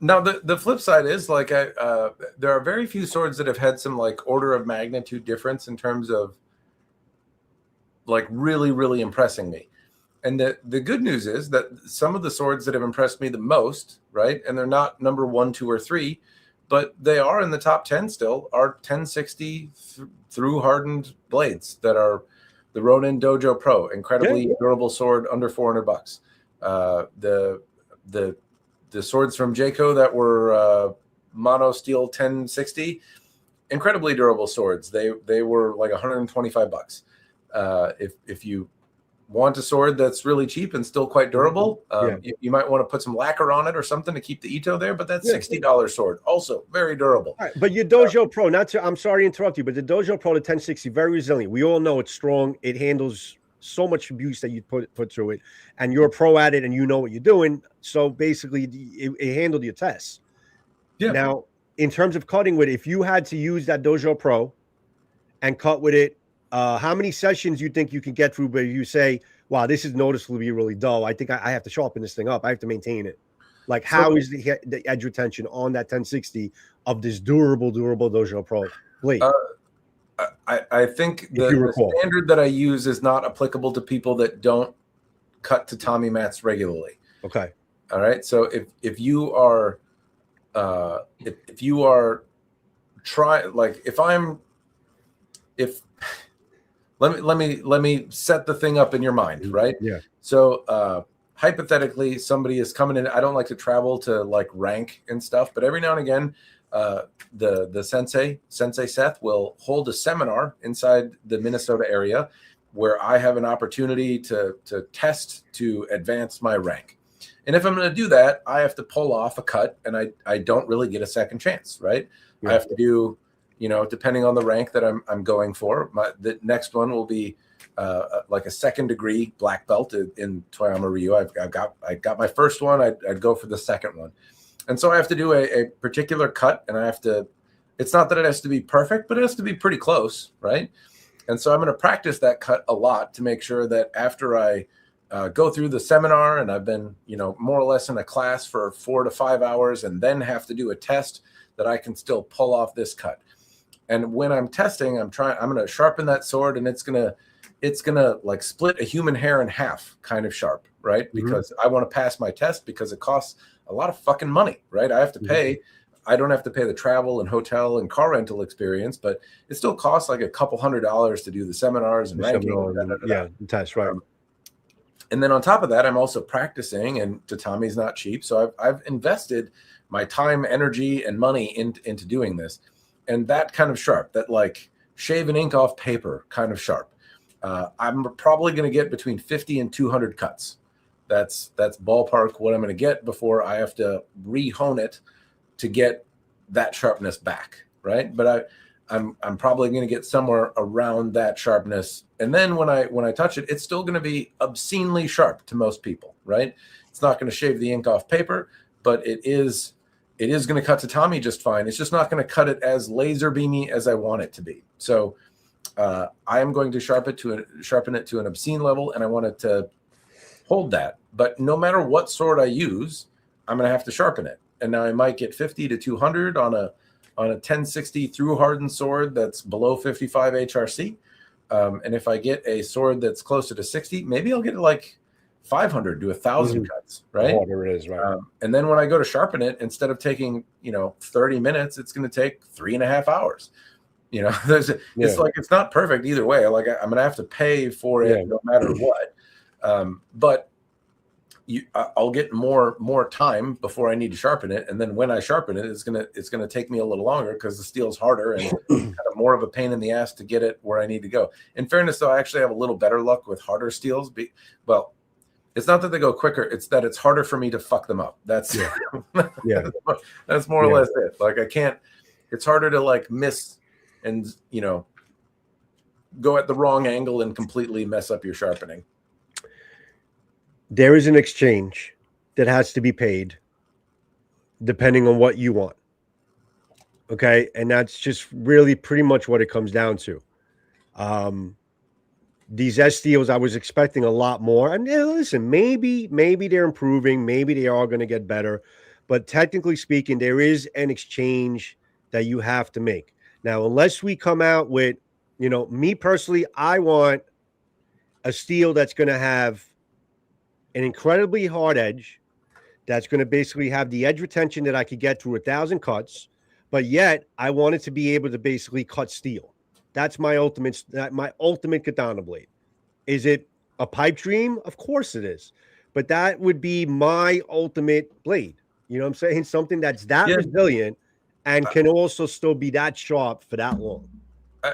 Now, the flip side is like there are very few swords that have had some like order of magnitude difference in terms of like really, really impressing me. And the good news is that some of the swords that have impressed me the most, right, and they're not number 1, 2, or 3, but they are in the top 10 still, are 1060 through hardened blades that are the Ronin Dojo Pro, incredibly durable sword under $400. The swords from Jayco that were mono steel 1060, incredibly durable swords. They were like $125. If you want a sword that's really cheap and still quite durable, you might want to put some lacquer on it or something to keep the Ito there, but that's $60 sword, also very durable. All right, but your Dojo Pro, I'm sorry to interrupt you, but the Dojo Pro, the 1060, very resilient. We all know it's strong. It handles so much abuse that you put through it, and you're a pro at it and you know what you're doing. So basically it handled your tests. Yeah. Now, in terms of cutting with it, if you had to use that Dojo Pro and cut with it, how many sessions you think you can get through? But you say, wow, this is noticeably really dull. I think I have to sharpen this thing up. I have to maintain it. Like, So- how is the edge retention on that 1060 of this durable Dojo Pro blade? I think If you the recall. standard that I use is not applicable to people that don't cut tatami mats regularly. Okay. All right. So if you are if you are let me set the thing up in your mind, right? Yeah. So hypothetically, somebody is coming in. I don't like to travel to like rank and stuff, but every now and again, the sensei Seth will hold a seminar inside the Minnesota area where I have an opportunity to test to advance my rank. And if I'm going to do that, I have to pull off a cut, and I don't really get a second chance, right? Yeah. I have to do, depending on the rank that I'm going for. The next one will be like a second degree black belt in Toyama Ryu. I got my first one. I'd go for the second one, and so I have to do a particular cut, and I have to. It's not that it has to be perfect, but it has to be pretty close, right? And so I'm going to practice that cut a lot to make sure that after I go through the seminar, and I've been, more or less in a class for 4 to 5 hours, and then have to do a test, that I can still pull off this cut. And when I'm testing, I'm going to sharpen that sword, and it's going to like split a human hair in half kind of sharp, right? Mm-hmm. Because I want to pass my test, because it costs a lot of fucking money, right? I have to pay. Mm-hmm. I don't have to pay the travel and hotel and car rental experience, but it still costs like a couple $100 to do the seminars and ranking. Yeah, test, right. And then on top of that, I'm also practicing, and tatami's not cheap. So I've invested my time, energy, and money into doing this. And that kind of sharp, that like shave and ink off paper kind of sharp, I'm probably going to get between 50 and 200 cuts. That's ballpark what I'm going to get before I have to re-hone it to get that sharpness back, right? But I'm probably going to get somewhere around that sharpness, and then when I touch it, it's still going to be obscenely sharp to most people, right? It's not going to shave the ink off paper, but it is going to cut tatami just fine. It's just not going to cut it as laser beamy as I want it to be. So I am going to sharpen it to an obscene level, and I want it to hold that. But no matter what sword I use, I'm going to have to sharpen it. And now I might get 50 to 200 on a 1060 through hardened sword that's below 55 HRC. And if I get a sword that's closer to 60, maybe I'll get like 500 to 1,000 cuts, right? Whatever it is, right? And then when I go to sharpen it, instead of taking 30 minutes, it's going to take 3.5 hours. It's like, it's not perfect either way. Like I'm going to have to pay for it no matter what. But I'll get more time before I need to sharpen it, and then when I sharpen it, it's gonna take me a little longer because the steel's harder and kind of more of a pain in the ass to get it where I need to go. In fairness, though, I actually have a little better luck with harder steels. Well, it's not that they go quicker; it's that it's harder for me to fuck them up. That's that's more or less it. Like I can't. It's harder to like miss and go at the wrong angle and completely mess up your sharpening. There is an exchange that has to be paid depending on what you want. Okay. And that's just really pretty much what it comes down to. These S steels, I was expecting a lot more. And listen, maybe they're improving. Maybe they are going to get better. But technically speaking, there is an exchange that you have to make. Now, unless we come out with, me personally, I want a steel that's going to have an incredibly hard edge that's going to basically have the edge retention that I could get through 1,000 cuts, but yet I wanted to be able to basically cut steel. That's my ultimate katana blade. Is it a pipe dream? Of course it is, but that would be my ultimate blade. You know what I'm saying? Something that's that resilient and can also still be that sharp for that long.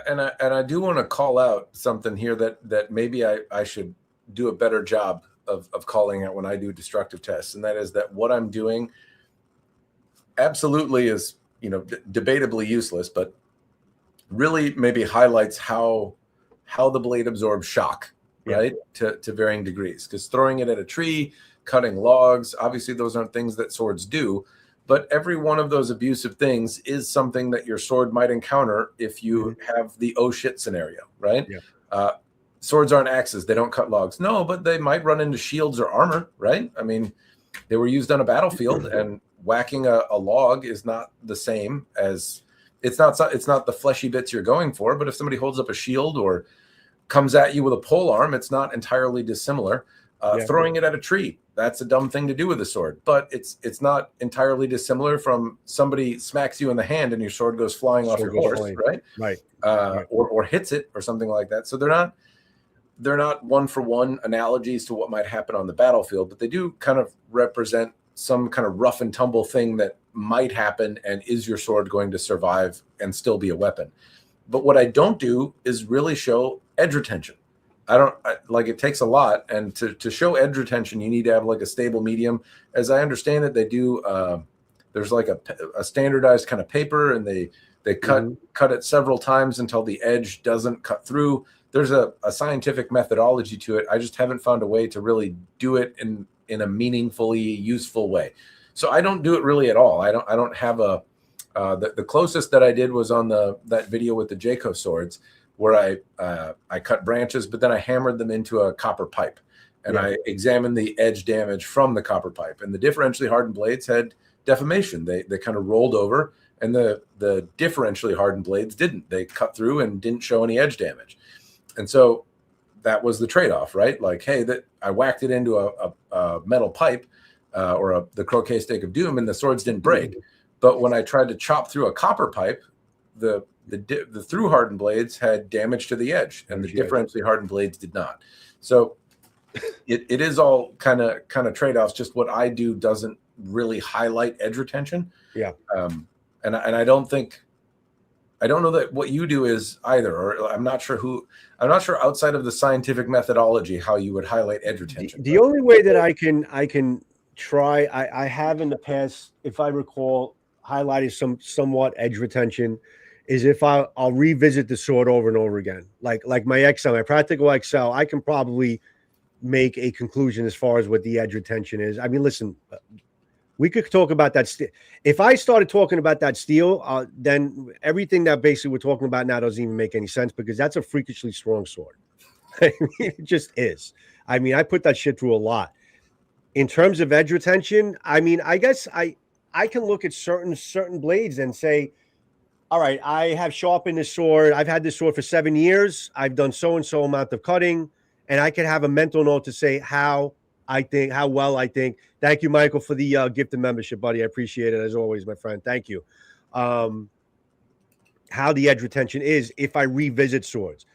And I do want to call out something here that maybe I should do a better job of calling out when I do destructive tests, and that is that what I'm doing absolutely is debatably useless, but really maybe highlights how the blade absorbs shock, right? To varying degrees. Because throwing it at a tree, cutting logs, obviously those aren't things that swords do, but every one of those abusive things is something that your sword might encounter if you have the oh shit scenario, right? swords aren't axes. They don't cut logs. No, but they might run into shields or armor, right? I mean, they were used on a battlefield, and whacking a log is not the same as it's not the fleshy bits you're going for. But if somebody holds up a shield or comes at you with a pole arm, it's not entirely dissimilar. Throwing it at a tree, that's a dumb thing to do with a sword, but it's not entirely dissimilar from somebody smacks you in the hand and your sword goes flying off your horse, right? Right. Or hits it or something like that. So they're not one-for-one analogies to what might happen on the battlefield, but they do kind of represent some kind of rough and tumble thing that might happen, and is your sword going to survive and still be a weapon? But what I don't do is really show edge retention. It takes a lot, and to show edge retention, you need to have like a stable medium. As I understand it, they do. There's like a standardized kind of paper, and they cut it several times until the edge doesn't cut through. There's a scientific methodology to it. I just haven't found a way to really do it in a meaningfully useful way. So I don't do it really at all. I don't have the closest that I did was on that video with the Jayco swords, where I cut branches, but then I hammered them into a copper pipe, and I examined the edge damage from the copper pipe. And the differentially hardened blades had deformation. They kind of rolled over, and the differentially hardened blades didn't. They cut through and didn't show any edge damage. And so that was the trade-off, right? Like, hey, that I whacked it into a metal pipe or the croquet stake of doom, and the swords didn't break. But when I tried to chop through a copper pipe, the through hardened blades had damage to the edge, and the differentially hardened blades did not. So it is all kind of trade-offs. Just what I do doesn't really highlight edge retention. Yeah. And I don't know that what you do is either, or I'm not sure outside of the scientific methodology how you would highlight edge retention. The only way that I can try, I have in the past, if I recall, highlighted somewhat edge retention, is if I'll revisit the sword over and over again. Like my XL, my Practical XL, I can probably make a conclusion as far as what the edge retention is. I mean, listen, we could talk about that. If I started talking about that steel, then everything that basically we're talking about now doesn't even make any sense, because that's a freakishly strong sword. I mean, it just is. I mean, I put that shit through a lot. In terms of edge retention, I mean, I guess I can look at certain blades and say, all right, I have sharpened this sword. I've had this sword for 7 years. I've done so-and-so amount of cutting, and I can have a mental note to say how well I think. Thank you, Michael, for the gift and membership, buddy. I appreciate it, as always, my friend. Thank you. How the edge retention is if I revisit swords.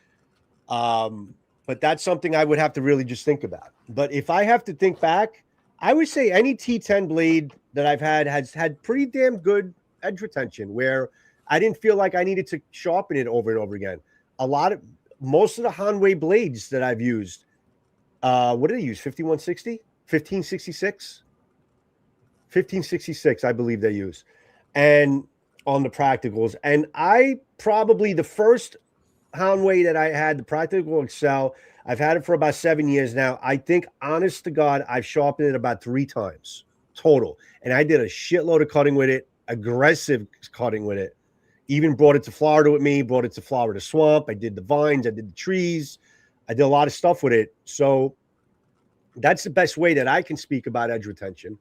But that's something I would have to really just think about. But if I have to think back, I would say any T10 blade that I've had has had pretty damn good edge retention, where I didn't feel like I needed to sharpen it over and over again. Most of the Hanwei blades that I've used, what did I use? 5160? 1566? 1566, I believe they use. And on the Practicals. And the first Hanwei that I had, the Practical XL, I've had it for about 7 years now. I think, honest to God, I've sharpened it about 3 times total. And I did a shitload of cutting with it, aggressive cutting with it. Even brought it to Florida with me, brought it to Florida Swamp. I did the vines, I did the trees. I did a lot of stuff with it. So that's the best way that I can speak about edge retention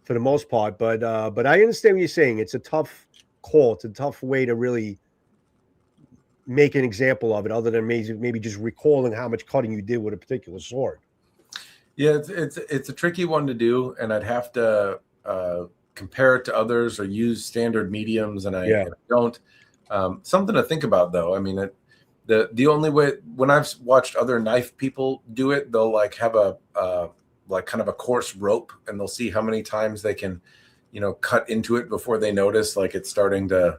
for the most part. But I understand what you're saying. It's a tough call. It's a tough way to really make an example of it, other than maybe just recalling how much cutting you did with a particular sword. Yeah, it's a tricky one to do, and I'd have to compare it to others or use standard mediums, and I don't. Something to think about, though. I mean, the only way, when I've watched other knife people do it, they'll like have a kind of a coarse rope, and they'll see how many times they can, cut into it before they notice like it's starting to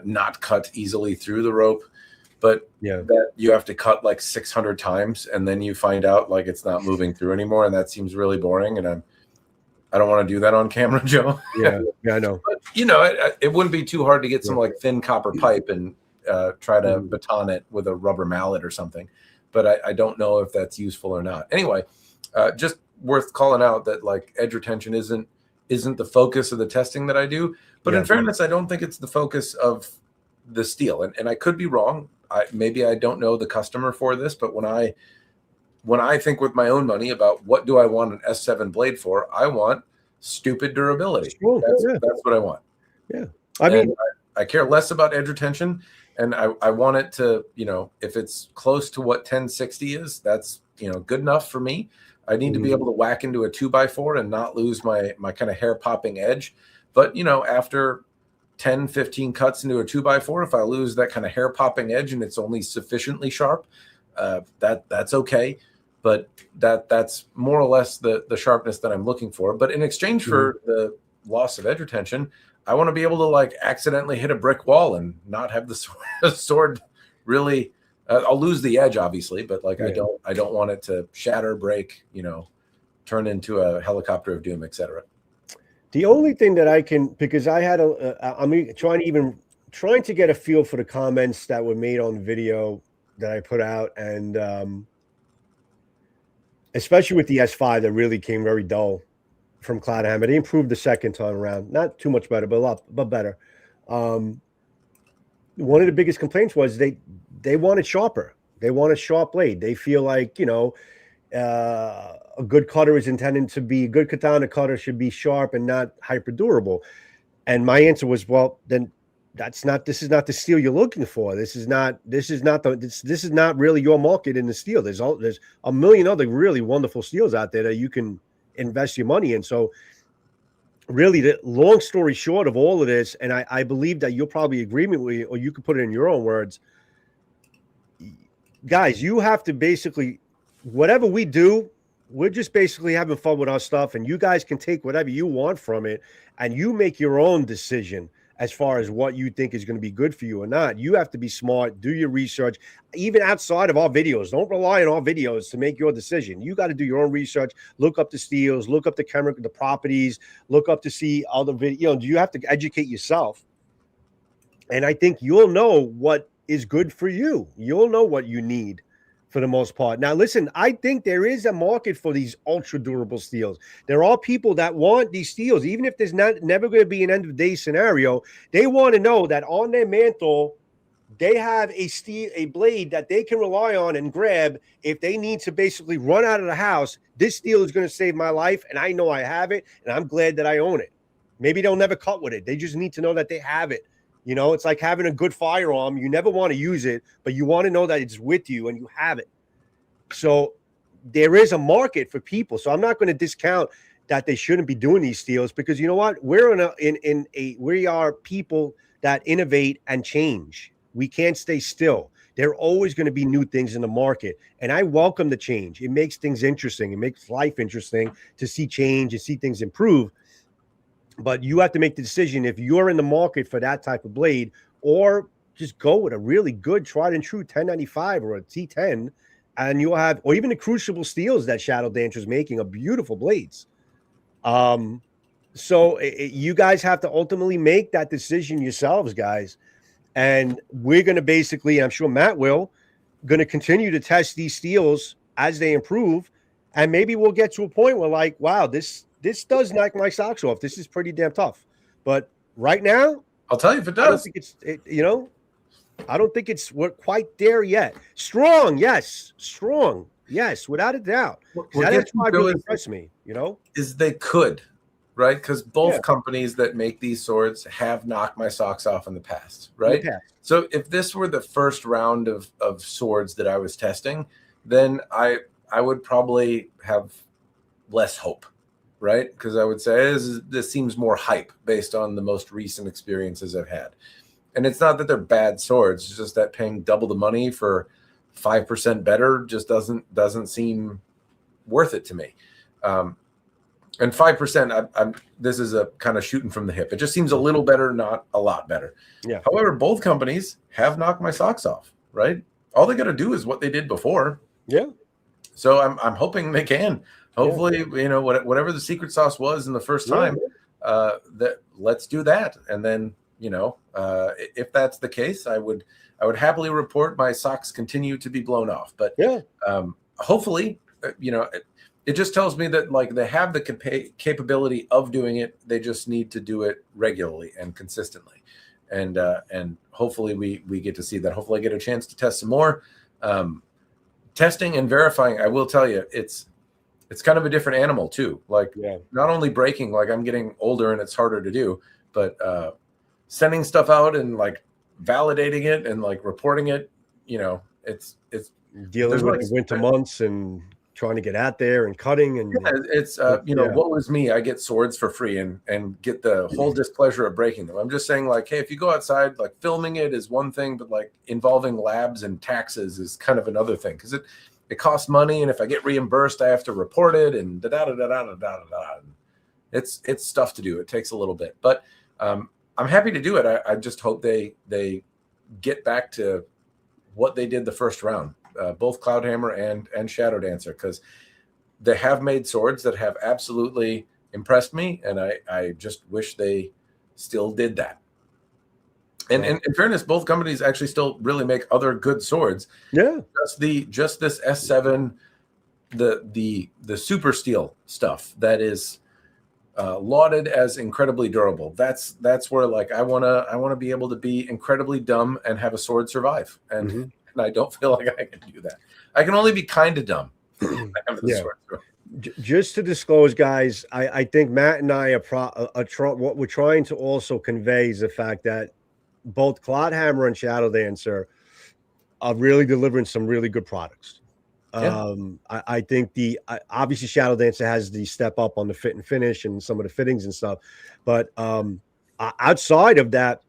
not cut easily through the rope. But that you have to cut like 600 times, and then you find out like it's not moving through anymore, and that seems really boring. And I don't want to do that on camera, Joe. Yeah, I know. But it wouldn't be too hard to get some like thin copper pipe and try to baton it with a rubber mallet or something. But I don't know if that's useful or not. Anyway, just worth calling out that like edge retention isn't the focus of the testing that I do. But in fairness, I don't think it's the focus of the steel. And I could be wrong. maybe I don't know the customer for this, but when I think with my own money about what do I want an S7 blade for, I want stupid durability. Cool. That's what I want. Yeah. I mean, I care less about edge retention, and I want it to, if it's close to what 1060 is, that's, good enough for me. I need to be able to whack into a 2x4 and not lose my kind of hair popping edge. But, after 10, 15 cuts into a 2x4, if I lose that kind of hair popping edge and it's only sufficiently sharp, that's okay. But that's more or less the sharpness that I'm looking for. But in exchange for the loss of edge retention, I want to be able to like accidentally hit a brick wall and not have the sword really. I'll lose the edge, obviously, but like I don't want it to shatter, break, turn into a helicopter of doom, etc. The only thing that I can, because I had I'm trying to get a feel for the comments that were made on the video that I put out, and especially with the S5 that really came very dull from Cloudhammer. They improved the second time around, not too much better, but better. One of the biggest complaints was they want it sharper. They want a sharp blade. They feel like, a good cutter is intended to be, a good katana cutter should be sharp and not hyper durable. And my answer was, well, then this is not the steel you're looking for. This is not really your market in the steel. There's a million other really wonderful steels out there that you can invest your money in. So really, the long story short of all of this, and I believe that you'll probably agree with me, or you could put it in your own words, guys, you have to basically, whatever we do, we're just basically having fun with our stuff, and you guys can take whatever you want from it, and you make your own decision as far as what you think is going to be good for you or not. You have to be smart, do your research, even outside of our videos. Don't rely on our videos to make your decision. You got to do your own research, look up the steels, look up the chemical, the properties, look up to see other videos. You have to educate yourself. And I think you'll know what is good for you. You'll know what you need for the most part. Now, listen, I think there is a market for these ultra durable steels. There are people that want these steels, even if there's never going to be an end of day scenario. They want to know that on their mantle, they have a blade that they can rely on and grab if they need to basically run out of the house. This steel is going to save my life, and I know I have it, and I'm glad that I own it. Maybe they'll never cut with it. They just need to know that they have it. It's like having a good firearm. You never want to use it, but you want to know that it's with you and you have it. So there is a market for people. So I'm not going to discount that they shouldn't be doing these steels, because you know what? We're we are people that innovate and change. We can't stay still. There are always going to be new things in the market, and I welcome the change. It makes things interesting. It makes life interesting to see change and see things improve. But you have to make the decision if you're in the market for that type of blade, or just go with a really good tried and true 1095 or a T10, and you'll have, or even the crucible steels that Shadow Dancer is making, are beautiful blades. So you guys have to ultimately make that decision yourselves, guys. And we're going to basically, I'm sure Matt will, going to continue to test these steels as they improve. And maybe we'll get to a point where, like, wow, this does knock my socks off. This is pretty damn tough. But right now, I'll tell you if it does. I don't think I don't think we're quite there yet. Strong, yes, without a doubt. That's why really impressed me. Is they could, right? Because both companies that make these swords have knocked my socks off in the past, right? So if this were the first round of swords that I was testing, then I would probably have less hope. Right? Because I would say this seems more hype based on the most recent experiences I've had. And it's not that they're bad swords. It's just that paying double the money for 5% better just doesn't seem worth it to me. And 5%, this is a kind of shooting from the hip. It just seems a little better, not a lot better. Yeah. However, both companies have knocked my socks off, right? All they got to do is what they did before. Yeah. So I'm hoping they can. Hopefully, whatever the secret sauce was in the first time, that let's do that. And then, if that's the case, I would happily report my socks continue to be blown off. But hopefully, it just tells me that, like, they have the capability of doing it. They just need to do it regularly and consistently. and hopefully we get to see that. Hopefully I get a chance to test some more. Testing and verifying, I will tell you, it's kind of a different animal too. Like not only breaking, like I'm getting older and it's harder to do, but sending stuff out and like validating it and like reporting it, you know, it's dealing with the winter months and trying to get out there and cutting and it's you know, what was me? I get swords for free and get the whole displeasure of breaking them. I'm just saying, like, hey, if you go outside, like filming it is one thing, but like involving labs and taxes is kind of another thing, because it costs money, and if I get reimbursed, I have to report it and da da da da da da da. It's stuff to do. It takes a little bit, but I'm happy to do it. I just hope they get back to what they did the first round. Both Cloudhammer and Shadow Dancer, because they have made swords that have absolutely impressed me, and I just wish they still did that. And in fairness, both companies actually still really make other good swords. Yeah, just this S7, the super steel stuff that is lauded as incredibly durable. That's where, like, I wanna be able to be incredibly dumb and have a sword survive. And and I don't feel like I can do that. I can only be kind of dumb. Just to disclose, guys, I think Matt and I what we're trying to also convey is the fact that both Cloudhammer and Shadow Dancer are really delivering some really good products. I think obviously Shadow Dancer has the step up on the fit and finish and some of the fittings and stuff, but outside of that,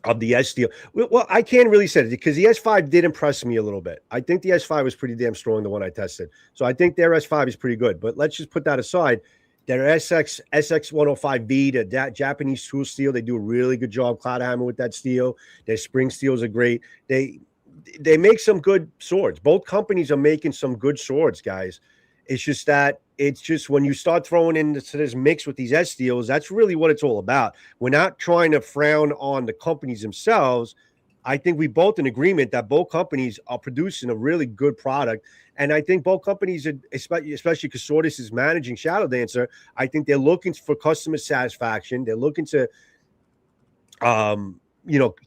of the S steel, well, I can't really say it because the S5 did impress me a little bit. I think the S5 was pretty damn strong, the one I tested. So I think their S5 is pretty good. But let's just put that aside. Their SX105V, that Japanese tool steel, they do a really good job. Cloudhammer with that steel. Their spring steels are great. They make some good swords. Both companies are making some good swords, guys. It's just that when you start throwing into this mix with these S steels, that's really what it's all about. We're not trying to frown on the companies themselves. I think we both in agreement that both companies are producing a really good product. And I think both companies, especially because Swordis is managing Shadow Dancer, I think they're looking for customer satisfaction. They're looking to,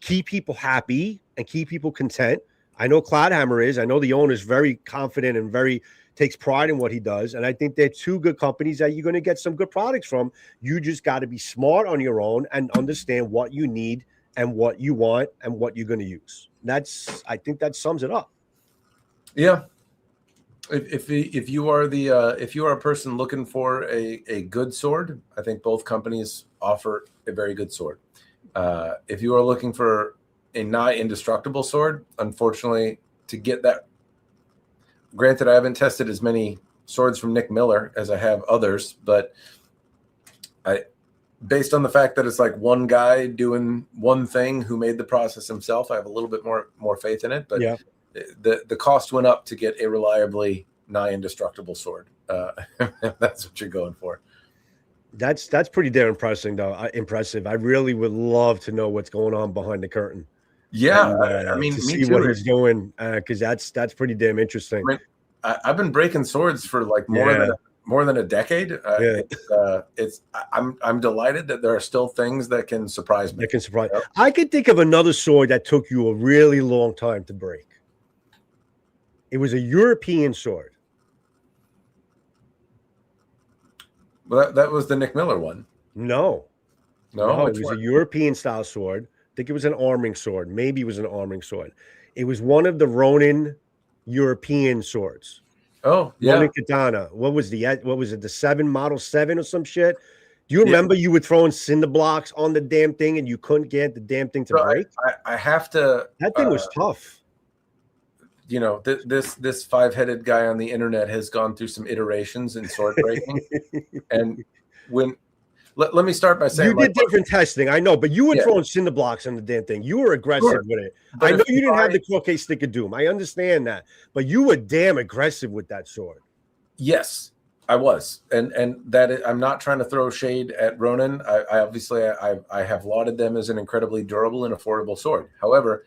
keep people happy and keep people content. I know Cloudhammer is. I know the owner is very confident and takes pride in what he does. And I think they're two good companies that you're going to get some good products from. You just got to be smart on your own and understand what you need and what you want and what you're going to use. I think that sums it up. Yeah. If you are a person looking for a good sword, I think both companies offer a very good sword. If you are looking for a nigh indestructible sword, unfortunately, to get that, granted, I haven't tested as many swords from Nick Miller as I have others, but based on the fact that it's like one guy doing one thing who made the process himself, I have a little bit more faith in it. But the cost went up to get a reliably nigh indestructible sword. That's what you're going for. That's pretty damn impressive. I really would love to know what's going on behind the curtain. Yeah, and, I mean, to see what he's doing, because that's pretty damn interesting. I mean, I've been breaking swords for like more than a decade. I'm delighted that there are still things that can surprise me. Yep. I could think of another sword that took you a really long time to break. It was a European sword. Well, that was the Nick Miller one. No, it was a European style sword. I think it was an arming sword. Maybe it was an arming sword. It was one of the Ronin European swords. Oh, yeah. Ronin Katana. What was it? The Model 7 or some shit? Do you remember you were throwing cinder blocks on the damn thing and you couldn't get the damn thing to break? I have to. That thing was tough. You know, this five-headed guy on the internet has gone through some iterations in sword breaking. And let me start by saying, you did different testing, I know, but you were throwing cinder blocks on the damn thing. You were aggressive with it. But I know you didn't have the croquet stick of doom. I understand that, but you were damn aggressive with that sword. Yes, I was, and I'm not trying to throw shade at Ronin. I obviously have lauded them as an incredibly durable and affordable sword. However,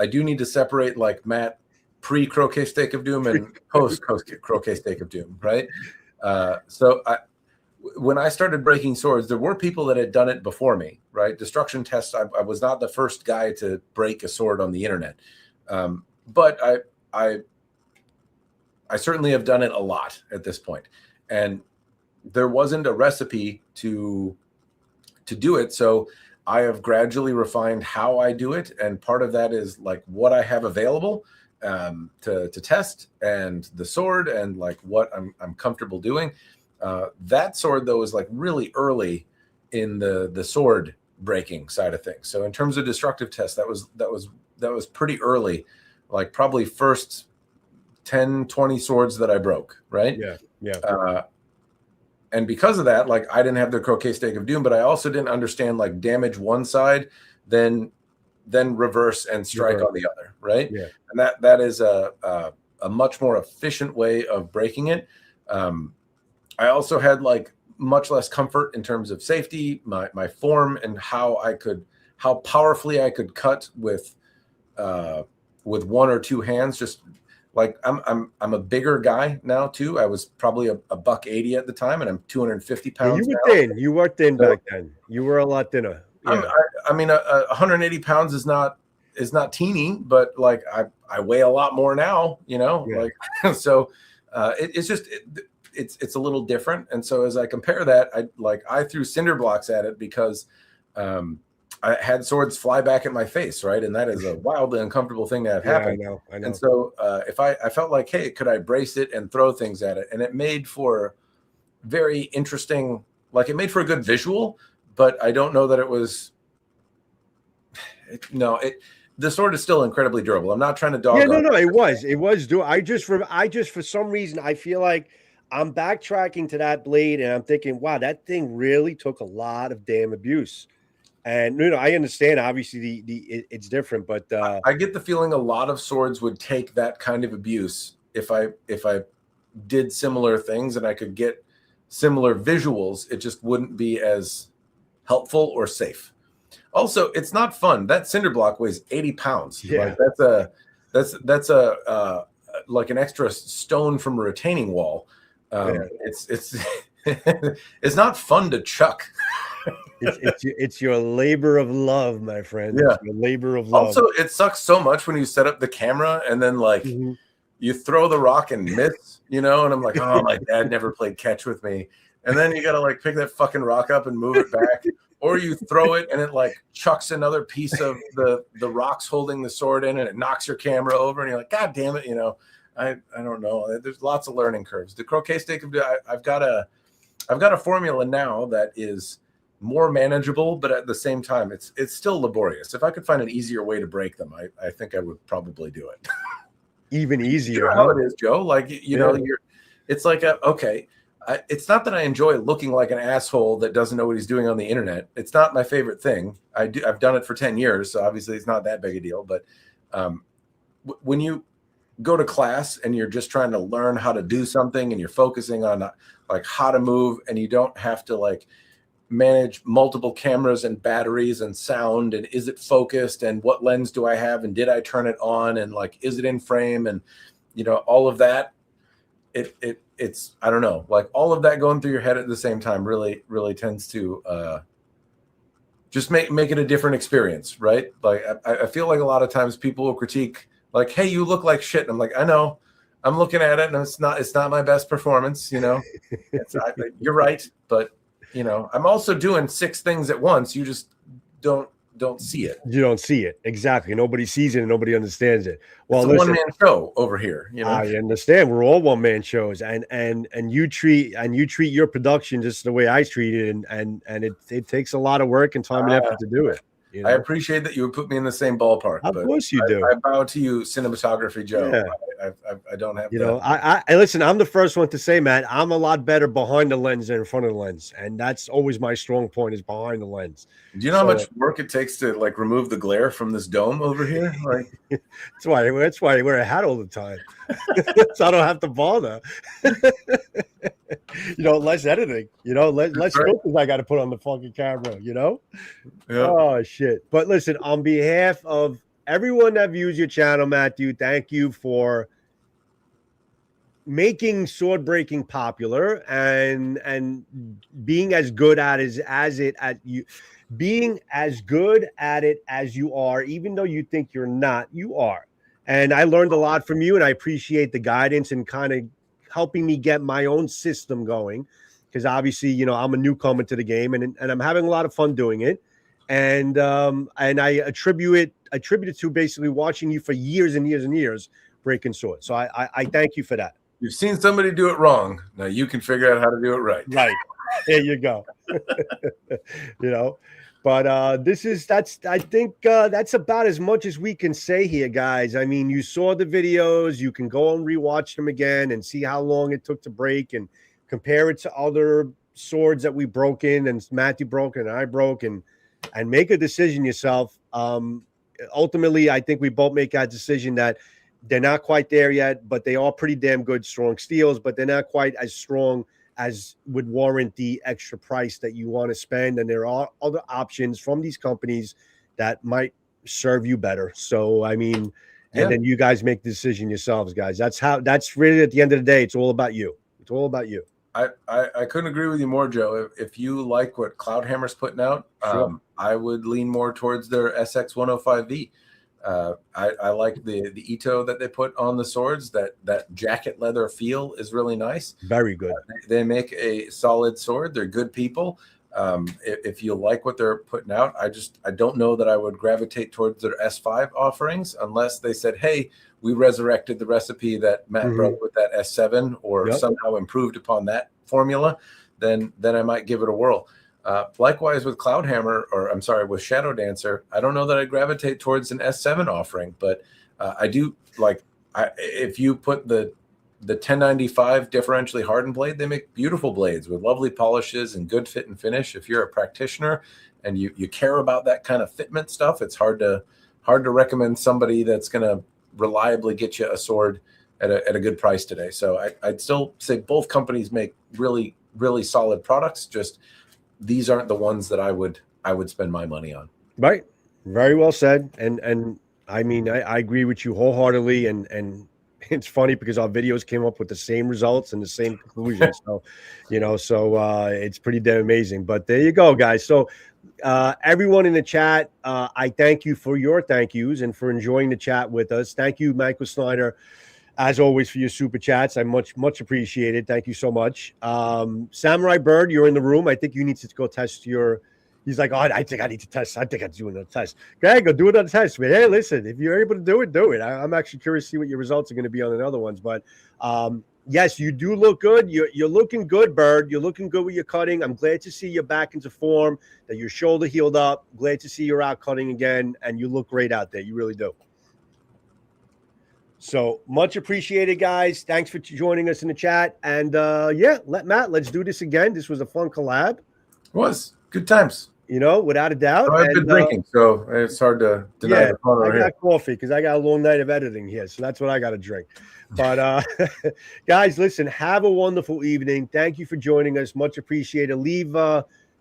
I do need to separate, like, Matt pre-croquet stake of doom and post-croquet stake of doom, right? So when I started breaking swords, there were people that had done it before me, right? Destruction tests. I was not the first guy to break a sword on the internet, but I certainly have done it a lot at this point, and there wasn't a recipe to do it. So I have gradually refined how I do it, and part of that is like what I have available to test, and the sword, and like what I'm comfortable doing. That sword though is like really early in the sword breaking side of things. So in terms of destructive tests, that was pretty early, like probably first 10, 20 swords that I broke, right? Yeah. And because of that, like I didn't have the croquet stake of doom, but I also didn't understand like damage one side, then reverse and strike on the other, right? Yeah. And that is a much more efficient way of breaking it. I also had like much less comfort in terms of safety, my form, and how powerfully I could cut with one or two hands. Just like I'm a bigger guy now too. I was probably a $180 at the time, and I'm 250 pounds. You were thin. You were thin back then. You were a lot thinner. Yeah. I mean, 180 pounds is not teeny, but like I weigh a lot more now, like so. It's a little different, and so as I compare that, I threw cinder blocks at it because I had swords fly back at my face, right? And that is a wildly uncomfortable thing to have happen. I know. And so if I felt like, hey, could I brace it and throw things at it? And it made for very interesting, like it made for a good visual, but I don't know that it was, the sword is still incredibly durable. I'm not trying to dog. Yeah, no, it was. I just for some reason, I feel like I'm backtracking to that blade and I'm thinking, wow, that thing really took a lot of damn abuse. And I understand obviously it's different, but I get the feeling a lot of swords would take that kind of abuse if I did similar things and I could get similar visuals. It just wouldn't be as helpful or safe. Also, it's not fun. That cinder block weighs 80 pounds. Yeah, like that's a like an extra stone from a retaining wall. It's it's not fun to chuck. It's your labor of love, my friend. Yeah. It's your labor of love. Also, it sucks so much when you set up the camera and then like you throw the rock and miss, and I'm like, oh, my dad never played catch with me. And then you got to like pick that fucking rock up and move it back, or you throw it and it like chucks another piece of the rocks holding the sword in, and it knocks your camera over, and you're like, God damn it, I don't know. There's lots of learning curves. The croquet stake, I've got a formula now that is more manageable, but at the same time, it's still laborious. If I could find an easier way to break them, I think I would probably do it. Even easier. How it is, Joe. Like it's like it's not that I enjoy looking like an asshole that doesn't know what he's doing on the internet. It's not my favorite thing. I've done it for 10 years, so obviously it's not that big a deal. But when you go to class and you're just trying to learn how to do something, and you're focusing on like how to move, and you don't have to like manage multiple cameras and batteries and sound, and is it focused, and what lens do I have, and did I turn it on, and like is it in frame, and all of that, it's I don't know, like all of that going through your head at the same time really tends to just make it a different experience, right? Like I feel like a lot of times people will critique like, hey, you look like shit, and I'm like, I know, I'm looking at it, and it's not my best performance, you're right, but I'm also doing 6 things at once. You just don't see it. You don't see it. Exactly. Nobody sees it and nobody understands it. Well, it's a one-man show over here. I understand. We're all one-man shows, and you treat your production just the way I treat it, and it takes a lot of work and time and effort to do it. I appreciate that you would put me in the same ballpark. Of course you do. I bow to you, cinematography Joe. Yeah. I don't have. I listen. I'm the first one to say, Matt, I'm a lot better behind the lens than in front of the lens, and that's always my strong point, is behind the lens. Do you know how much work it takes to like remove the glare from this dome over here? Like that's why I wear a hat all the time, so I don't have to bother. Less editing. Less filters I got to put on the fucking camera. Yeah. Oh shit! But listen, on behalf of everyone that views your channel, Matthew, thank you for making sword breaking popular and being as good at being as good at it as you are, even though you think you're not, you are. And I learned a lot from you, and I appreciate the guidance and kind of helping me get my own system going. Because obviously, you know, I'm a newcomer to the game, and I'm having a lot of fun doing it. And I attribute it to basically watching you for years and years and years breaking swords. So I thank you for that. You've seen somebody do it wrong. Now you can figure out how to do it right. Right. There you go. You know, but I think that's about as much as we can say here, guys. I mean, you saw the videos, you can go and rewatch them again and see how long it took to break and compare it to other swords that we broke in and Matthew broke and I broke and make a decision yourself. Ultimately, I think we both make that decision that they're not quite there yet, but they are pretty damn good, strong steels, but they're not quite as strong as would warrant the extra price that you want to spend. And there are other options from these companies that might serve you better. So, I mean, and then you guys make the decision yourselves, guys. That's really at the end of the day, it's all about you. It's all about you. I couldn't agree with you more, Joe. If you like what Cloudhammer's putting out, Sure. I would lean more towards their SX105V. I like the Ito that they put on the swords. That jacket leather feel is really nice. Very good. They make a solid sword. They're good people. If you like what they're putting out, I don't know that I would gravitate towards their S5 offerings unless they said, hey, we resurrected the recipe that Matt broke with that S7 or somehow improved upon that formula, then I might give it a whirl. Likewise with Cloudhammer, or I'm sorry, with Shadow Dancer, I don't know that I gravitate towards an S7 offering, but I do like, if you put the 1095 differentially hardened blade, they make beautiful blades with lovely polishes and good fit and finish. If you're a practitioner and you care about that kind of fitment stuff, it's hard to recommend somebody that's going to reliably get you a sword at a good price today. So I'd still say both companies make really, really solid products. Just these aren't the ones that I would spend my money on. Right. Very well said. And I mean, I agree with you wholeheartedly. And it's funny because our videos came up with the same results and the same conclusions. So, you know, it's pretty damn amazing. But there you go, guys. So everyone in the chat, I thank you for your thank yous and for enjoying the chat with us. Thank you, Michael Snyder, as always, for your super chats. I much appreciated. Thank you so much. Samurai Bird, you're in the room. I think you need to go test your. He's like, oh, I think I need to test. I think I'm doing a test. Okay, go do another test. But hey, listen, if you're able to do it, do it. I'm actually curious to see what your results are going to be on the other ones. But yes, you do look good. You're looking good, Bird. You're looking good with your cutting. I'm glad to see you're back into form, that your shoulder healed up. Glad to see you're out cutting again, and you look great out there. You really do. So much appreciated, guys. Thanks for joining us in the chat. And let's do this again. This was a fun collab. It was good times. You know, without a doubt. I've been drinking, so it's hard to deny the fun over here. I got coffee because I got a long night of editing here, so that's what I got to drink. But guys, listen, have a wonderful evening. Thank you for joining us. Much appreciated. Leave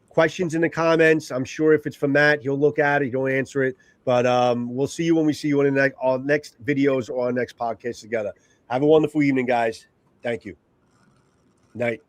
questions in the comments. I'm sure if it's for Matt, he'll look at it. He'll answer it. But we'll see you when we see you in our next videos or our next podcast together. Have a wonderful evening, guys. Thank you. Night.